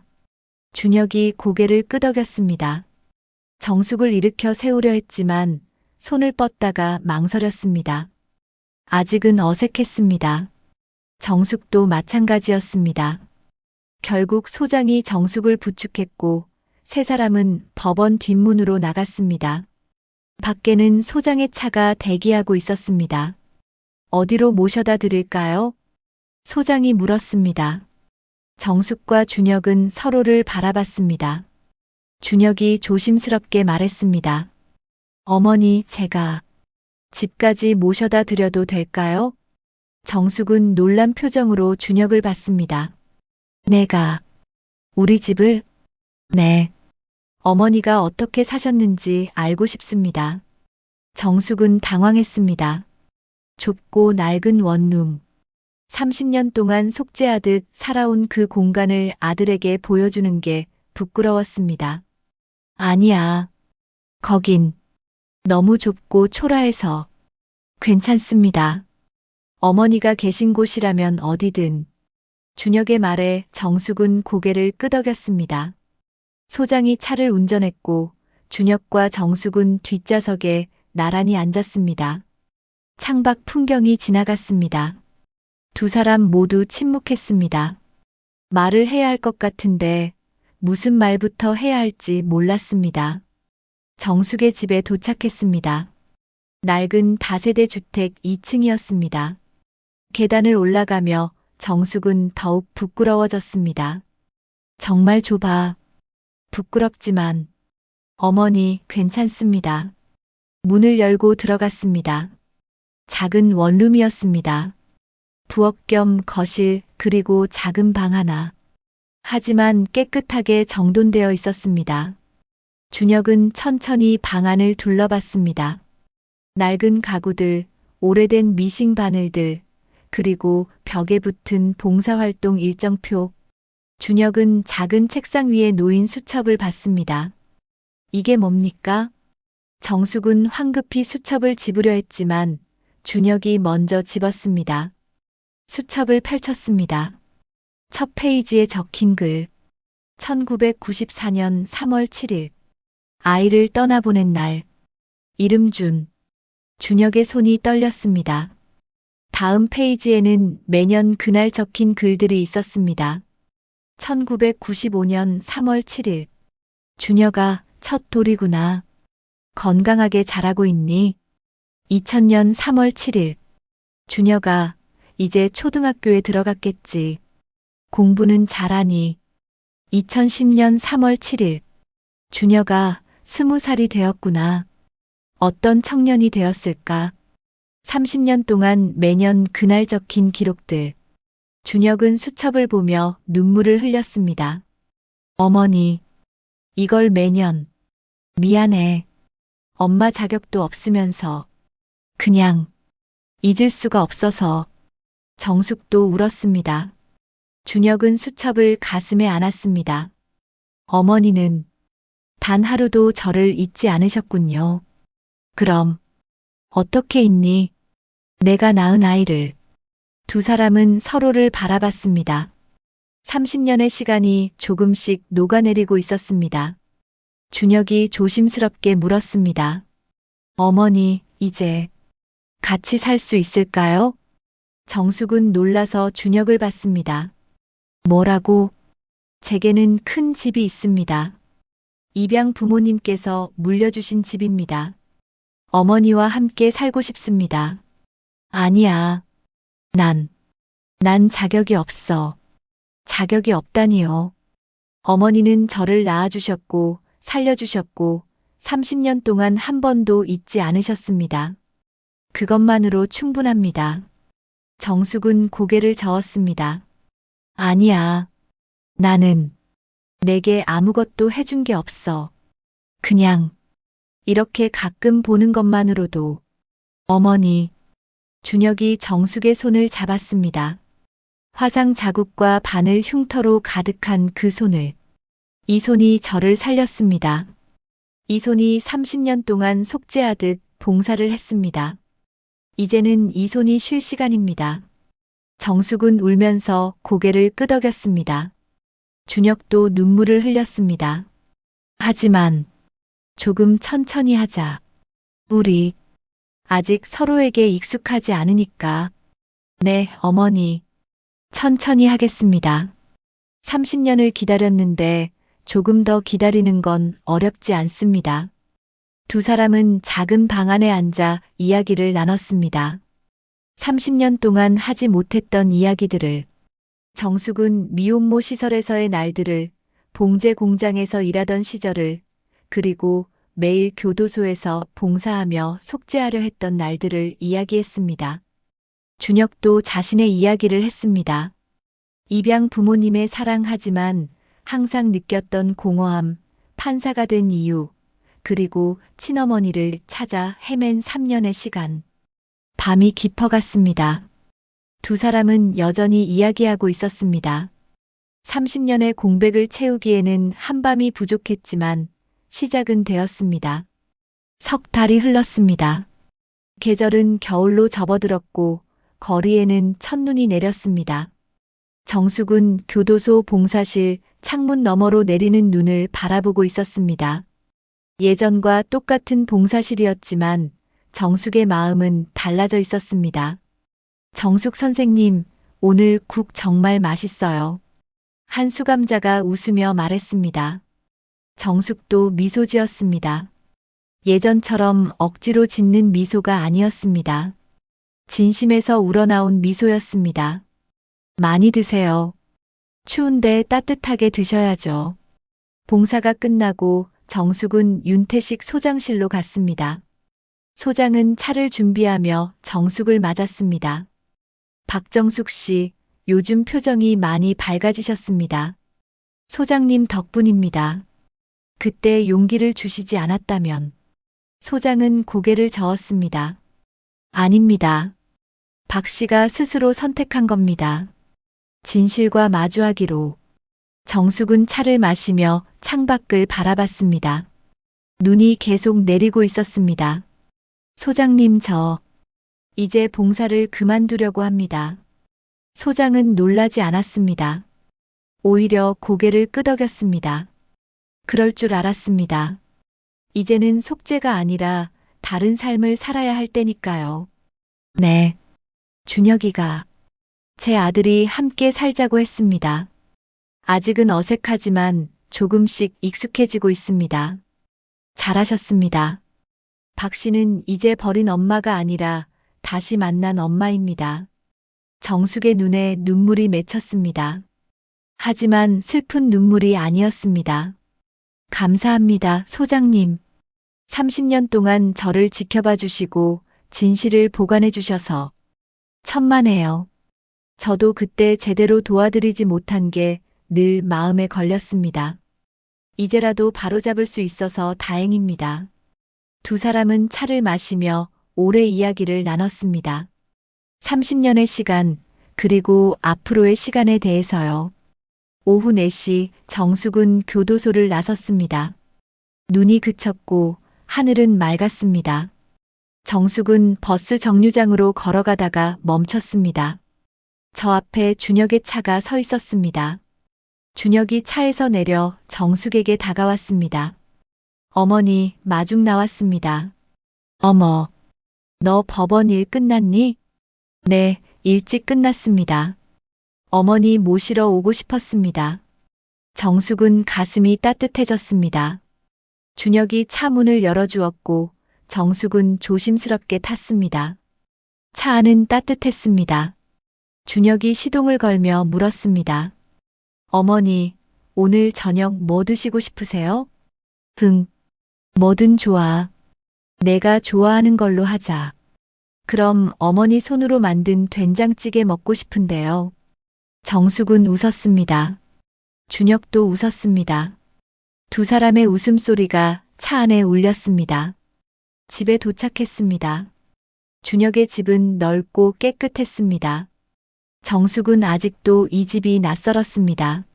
준혁이 고개를 끄덕였습니다. 정숙을 일으켜 세우려 했지만 손을 뻗다가 망설였습니다. 아직은 어색했습니다. 정숙도 마찬가지였습니다. 결국 소장이 정숙을 부축했고 세 사람은 법원 뒷문으로 나갔습니다. 밖에는 소장의 차가 대기하고 있었습니다. 어디로 모셔다 드릴까요? 소장이 물었습니다. 정숙과 준혁은 서로를 바라봤습니다. 준혁이 조심스럽게 말했습니다. 어머니, 제가 집까지 모셔다 드려도 될까요? 정숙은 놀란 표정으로 준혁을 봤습니다. 내가 우리 집을? 네. 어머니가 어떻게 사셨는지 알고 싶습니다. 정숙은 당황했습니다. 좁고 낡은 원룸. 30년 동안 속죄하듯 살아온 그 공간을 아들에게 보여주는 게 부끄러웠습니다. 아니야. 거긴 너무 좁고 초라해서 괜찮습니다. 어머니가 계신 곳이라면 어디든. 준혁의 말에 정숙은 고개를 끄덕였습니다. 소장이 차를 운전했고 준혁과 정숙은 뒷좌석에 나란히 앉았습니다. 창밖 풍경이 지나갔습니다. 두 사람 모두 침묵했습니다. 말을 해야 할 것 같은데 무슨 말부터 해야 할지 몰랐습니다. 정숙의 집에 도착했습니다. 낡은 다세대 주택 2층이었습니다. 계단을 올라가며 정숙은 더욱 부끄러워졌습니다. 정말 좁아. 부끄럽지만 어머니, 괜찮습니다. 문을 열고 들어갔습니다. 작은 원룸이었습니다. 부엌 겸 거실 그리고 작은 방 하나. 하지만 깨끗하게 정돈되어 있었습니다. 준혁은 천천히 방 안을 둘러봤습니다. 낡은 가구들, 오래된 미싱 바늘들, 그리고 벽에 붙은 봉사활동 일정표. 준혁은 작은 책상 위에 놓인 수첩을 봤습니다. 이게 뭡니까? 정숙은 황급히 수첩을 집으려 했지만 준혁이 먼저 집었습니다. 수첩을 펼쳤습니다. 첫 페이지에 적힌 글. 1994년 3월 7일. 아이를 떠나보낸 날. 이름 준. 준혁의 손이 떨렸습니다. 다음 페이지에는 매년 그날 적힌 글들이 있었습니다. 1995년 3월 7일. 준혁아, 첫 돌이구나. 건강하게 자라고 있니? 2000년 3월 7일. 준혁아, 이제 초등학교에 들어갔겠지. 공부는 잘하니? 2010년 3월 7일. 준혁아, 20살이 되었구나. 어떤 청년이 되었을까? 30년 동안 매년 그날 적힌 기록들. 준혁은 수첩을 보며 눈물을 흘렸습니다. 어머니, 이걸 매년. 미안해. 엄마 자격도 없으면서. 그냥 잊을 수가 없어서. 정숙도 울었습니다. 준혁은 수첩을 가슴에 안았습니다. 어머니는 단 하루도 저를 잊지 않으셨군요. 그럼 어떻게 잊니? 내가 낳은 아이를. 두 사람은 서로를 바라봤습니다. 30년의 시간이 조금씩 녹아내리고 있었습니다. 준혁이 조심스럽게 물었습니다. 어머니, 이제 같이 살 수 있을까요? 정숙은 놀라서 준혁을 봤습니다. 뭐라고? 제게는 큰 집이 있습니다. 입양 부모님께서 물려주신 집입니다. 어머니와 함께 살고 싶습니다. 아니야. 난 자격이 없어. 자격이 없다니요. 어머니는 저를 낳아주셨고, 살려주셨고, 30년 동안 한 번도 잊지 않으셨습니다. 그것만으로 충분합니다. 정숙은 고개를 저었습니다. 아니야. 나는 내게 아무것도 해준 게 없어. 그냥 이렇게 가끔 보는 것만으로도. 어머니. 준혁이 정숙의 손을 잡았습니다. 화상 자국과 바늘 흉터로 가득한 그 손을. 이 손이 저를 살렸습니다. 이 손이 30년 동안 속죄하듯 봉사를 했습니다. 이제는 이 손이 쉴 시간입니다. 정숙은 울면서 고개를 끄덕였습니다. 준혁도 눈물을 흘렸습니다. 하지만 조금 천천히 하자. 우리 아직 서로에게 익숙하지 않으니까. 네, 어머니. 천천히 하겠습니다. 30년을 기다렸는데 조금 더 기다리는 건 어렵지 않습니다. 두 사람은 작은 방 안에 앉아 이야기를 나눴습니다. 30년 동안 하지 못했던 이야기들을, 정숙은 미혼모 시설에서의 날들을, 봉제 공장에서 일하던 시절을, 그리고 매일 교도소에서 봉사하며 속죄하려 했던 날들을 이야기했습니다. 준혁도 자신의 이야기를 했습니다. 입양 부모님의 사랑하지만 항상 느꼈던 공허함, 판사가 된 이유, 그리고 친어머니를 찾아 헤맨 3년의 시간. 밤이 깊어갔습니다. 두 사람은 여전히 이야기하고 있었습니다. 30년의 공백을 채우기에는 한밤이 부족했지만 시작은 되었습니다. 석 달이 흘렀습니다. 계절은 겨울로 접어들었고 거리에는 첫눈이 내렸습니다. 정숙은 교도소 봉사실 창문 너머로 내리는 눈을 바라보고 있었습니다. 예전과 똑같은 봉사실이었지만 정숙의 마음은 달라져 있었습니다. 정숙 선생님, 오늘 국 정말 맛있어요. 한 수감자가 웃으며 말했습니다. 정숙도 미소 지었습니다. 예전처럼 억지로 짓는 미소가 아니었습니다. 진심에서 우러나온 미소였습니다. 많이 드세요. 추운데 따뜻하게 드셔야죠. 봉사가 끝나고 정숙은 윤태식 소장실로 갔습니다. 소장은 차를 준비하며 정숙을 맞았습니다. 박정숙 씨, 요즘 표정이 많이 밝아지셨습니다. 소장님 덕분입니다. 그때 용기를 주시지 않았다면. 소장은 고개를 저었습니다. 아닙니다. 박 씨가 스스로 선택한 겁니다. 진실과 마주하기로. 정숙은 차를 마시며 창밖을 바라봤습니다. 눈이 계속 내리고 있었습니다. 소장님, 이제 봉사를 그만두려고 합니다. 소장은 놀라지 않았습니다. 오히려 고개를 끄덕였습니다. 그럴 줄 알았습니다. 이제는 속죄가 아니라 다른 삶을 살아야 할 때니까요. 네. 준혁이가, 제 아들이 함께 살자고 했습니다. 아직은 어색하지만 조금씩 익숙해지고 있습니다. 잘하셨습니다. 박 씨는 이제 버린 엄마가 아니라 다시 만난 엄마입니다. 정숙의 눈에 눈물이 맺혔습니다. 하지만 슬픈 눈물이 아니었습니다. 감사합니다, 소장님. 30년 동안 저를 지켜봐 주시고 진실을 보관해 주셔서 천만에요. 저도 그때 제대로 도와드리지 못한 게 늘 마음에 걸렸습니다. 이제라도 바로잡을 수 있어서 다행입니다. 두 사람은 차를 마시며 오래 이야기를 나눴습니다. 30년의 시간, 그리고 앞으로의 시간에 대해서요. 오후 4시 정숙은 교도소를 나섰습니다. 눈이 그쳤고 하늘은 맑았습니다. 정숙은 버스 정류장으로 걸어가다가 멈췄습니다. 저 앞에 준혁의 차가 서 있었습니다. 준혁이 차에서 내려 정숙에게 다가왔습니다. 어머니, 마중 나왔습니다. 어머, 너 법원 일 끝났니? 네, 일찍 끝났습니다. 어머니 모시러 오고 싶었습니다. 정숙은 가슴이 따뜻해졌습니다. 준혁이 차 문을 열어주었고 정숙은 조심스럽게 탔습니다. 차 안은 따뜻했습니다. 준혁이 시동을 걸며 물었습니다. 어머니, 오늘 저녁 뭐 드시고 싶으세요? 뭐든 좋아. 내가 좋아하는 걸로 하자. 그럼 어머니 손으로 만든 된장찌개 먹고 싶은데요. 정숙은 웃었습니다. 준혁도 웃었습니다. 두 사람의 웃음소리가 차 안에 울렸습니다. 집에 도착했습니다. 준혁의 집은 넓고 깨끗했습니다. 정숙은 아직도 이 집이 낯설었습니다.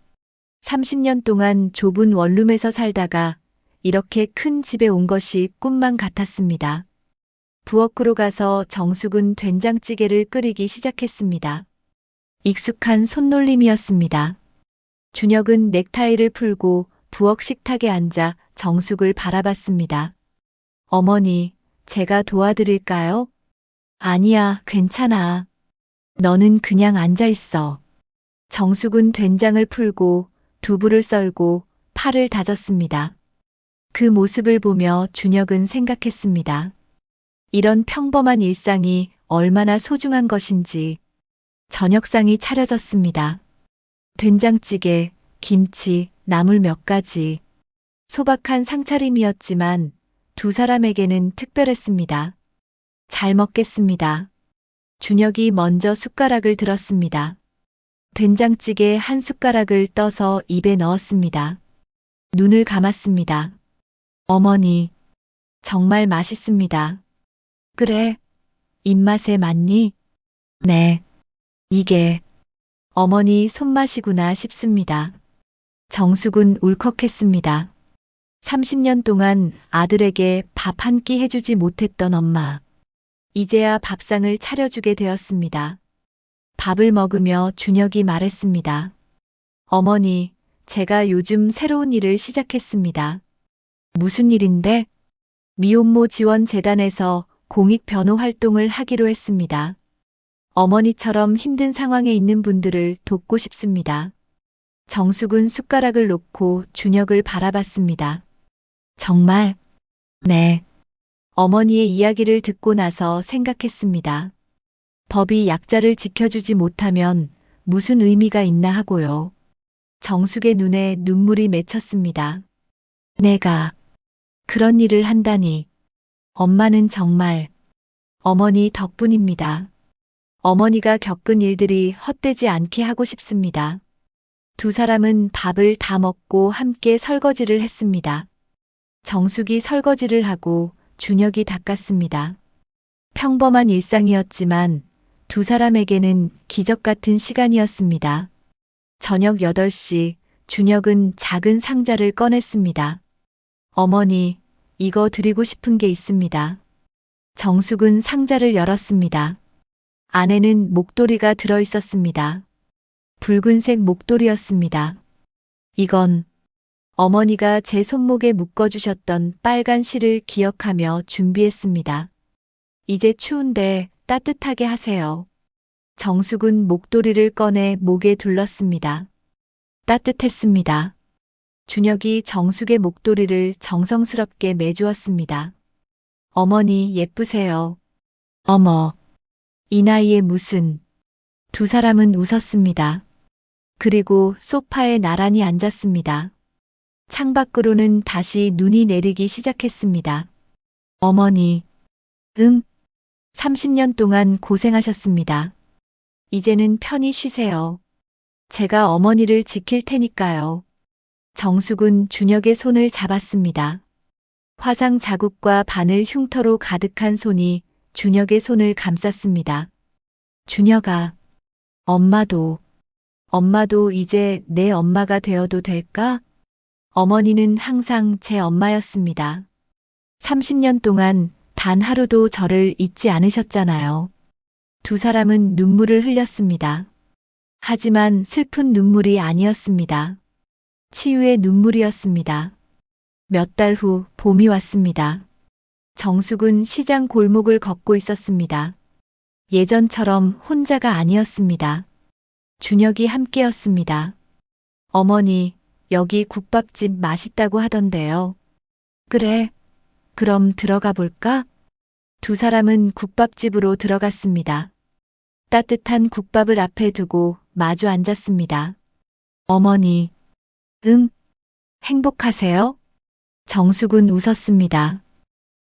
30년 동안 좁은 원룸에서 살다가 이렇게 큰 집에 온 것이 꿈만 같았습니다. 부엌으로 가서 정숙은 된장찌개를 끓이기 시작했습니다. 익숙한 손놀림이었습니다. 준혁은 넥타이를 풀고 부엌 식탁에 앉아 정숙을 바라봤습니다. 어머니, 제가 도와드릴까요? 아니야, 괜찮아. 너는 그냥 앉아 있어. 정숙은 된장을 풀고 두부를 썰고 파를 다졌습니다. 그 모습을 보며 준혁은 생각했습니다. 이런 평범한 일상이 얼마나 소중한 것인지. 저녁상이 차려졌습니다. 된장찌개, 김치, 나물 몇 가지. 소박한 상차림이었지만 두 사람에게는 특별했습니다. 잘 먹겠습니다. 준혁이 먼저 숟가락을 들었습니다. 된장찌개 한 숟가락을 떠서 입에 넣었습니다. 눈을 감았습니다. 어머니, 정말 맛있습니다. 그래, 입맛에 맞니? 네, 이게 어머니 손맛이구나 싶습니다. 정숙은 울컥했습니다. 30년 동안 아들에게 밥 한 끼 해주지 못했던 엄마. 이제야 밥상을 차려주게 되었습니다. 밥을 먹으며 준혁이 말했습니다. 어머니, 제가 요즘 새로운 일을 시작했습니다. 무슨 일인데? 미혼모 지원 재단에서 공익 변호 활동을 하기로 했습니다. 어머니처럼 힘든 상황에 있는 분들을 돕고 싶습니다. 정숙은 숟가락을 놓고 준혁을 바라봤습니다. 정말? 네. 어머니의 이야기를 듣고 나서 생각했습니다. 법이 약자를 지켜주지 못하면 무슨 의미가 있나 하고요. 정숙의 눈에 눈물이 맺혔습니다. 내가 그런 일을 한다니. 엄마는 정말 어머니 덕분입니다. 어머니가 겪은 일들이 헛되지 않게 하고 싶습니다. 두 사람은 밥을 다 먹고 함께 설거지를 했습니다. 정숙이 설거지를 하고 준혁이 닦았습니다. 평범한 일상이었지만 두 사람에게는 기적 같은 시간이었습니다. 저녁 8시 준혁은 작은 상자를 꺼냈습니다. 어머니, 이거 드리고 싶은 게 있습니다. 정숙은 상자를 열었습니다. 안에는 목도리가 들어 있었습니다. 붉은색 목도리였습니다. 이건 어머니가 제 손목에 묶어주셨던 빨간 실을 기억하며 준비했습니다. 이제 추운데 따뜻하게 하세요. 정숙은 목도리를 꺼내 목에 둘렀습니다. 따뜻했습니다. 준혁이 정숙의 목도리를 정성스럽게 매주었습니다. 어머니 예쁘세요. 어머, 이 나이에 무슨. 두 사람은 웃었습니다. 그리고 소파에 나란히 앉았습니다. 창밖으로는 다시 눈이 내리기 시작했습니다. 어머니, 30년 동안 고생하셨습니다. 이제는 편히 쉬세요. 제가 어머니를 지킬 테니까요. 정숙은 준혁의 손을 잡았습니다. 화상 자국과 바늘 흉터로 가득한 손이 준혁의 손을 감쌌습니다. 준혁아, 엄마도 이제 내 엄마가 되어도 될까? 어머니는 항상 제 엄마였습니다. 30년 동안 단 하루도 저를 잊지 않으셨잖아요. 두 사람은 눈물을 흘렸습니다. 하지만 슬픈 눈물이 아니었습니다. 치유의 눈물이었습니다. 몇 달 후 봄이 왔습니다. 정숙은 시장 골목을 걷고 있었습니다. 예전처럼 혼자가 아니었습니다. 준혁이 함께였습니다. 어머니, 여기 국밥집 맛있다고 하던데요. 그래, 그럼 들어가 볼까? 두 사람은 국밥집으로 들어갔습니다. 따뜻한 국밥을 앞에 두고 마주 앉았습니다. 어머니, 행복하세요? 정숙은 웃었습니다.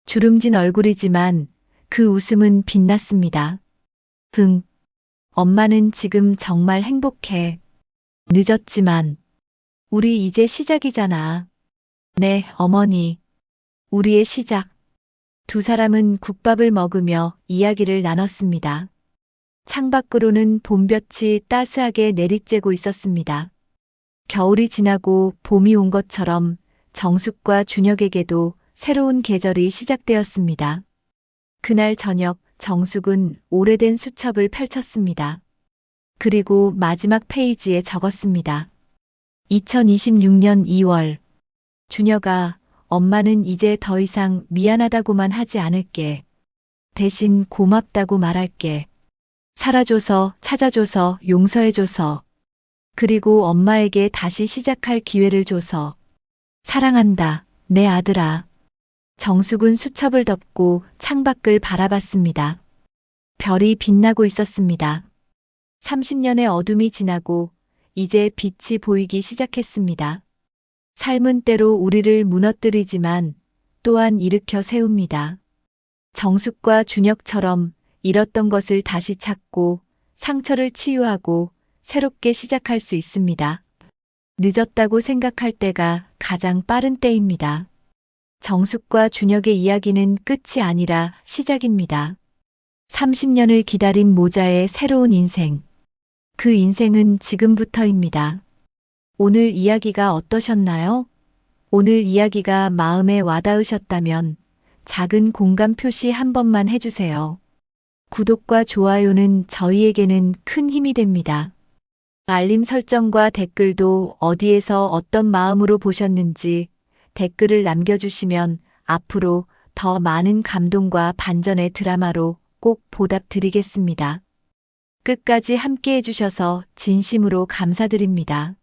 주름진 얼굴이지만 그 웃음은 빛났습니다. 엄마는 지금 정말 행복해. 늦었지만 우리 이제 시작이잖아. 네, 어머니. 우리의 시작. 두 사람은 국밥을 먹으며 이야기를 나눴습니다. 창밖으로는 봄볕이 따스하게 내리쬐고 있었습니다. 겨울이 지나고 봄이 온 것처럼 정숙과 준혁에게도 새로운 계절이 시작되었습니다. 그날 저녁 정숙은 오래된 수첩을 펼쳤습니다. 그리고 마지막 페이지에 적었습니다. 2026년 2월. 준혁아, 엄마는 이제 더 이상 미안하다고만 하지 않을게. 대신 고맙다고 말할게. 살아줘서, 찾아줘서, 용서해줘서. 그리고 엄마에게 다시 시작할 기회를 줘서 사랑한다, 내 아들아. 정숙은 수첩을 덮고 창밖을 바라봤습니다. 별이 빛나고 있었습니다. 30년의 어둠이 지나고 이제 빛이 보이기 시작했습니다. 삶은 때로 우리를 무너뜨리지만 또한 일으켜 세웁니다. 정숙과 준혁처럼 잃었던 것을 다시 찾고 상처를 치유하고 새롭게 시작할 수 있습니다. 늦었다고 생각할 때가 가장 빠른 때입니다. 정숙과 준혁의 이야기는 끝이 아니라 시작입니다. 30년을 기다린 모자의 새로운 인생. 그 인생은 지금부터입니다. 오늘 이야기가 어떠셨나요? 오늘 이야기가 마음에 와닿으셨다면 작은 공감 표시 한 번만 해주세요. 구독과 좋아요는 저희에게는 큰 힘이 됩니다. 알림 설정과 댓글도 어디에서 어떤 마음으로 보셨는지 댓글을 남겨주시면 앞으로 더 많은 감동과 반전의 드라마로 꼭 보답드리겠습니다. 끝까지 함께 해주셔서 진심으로 감사드립니다.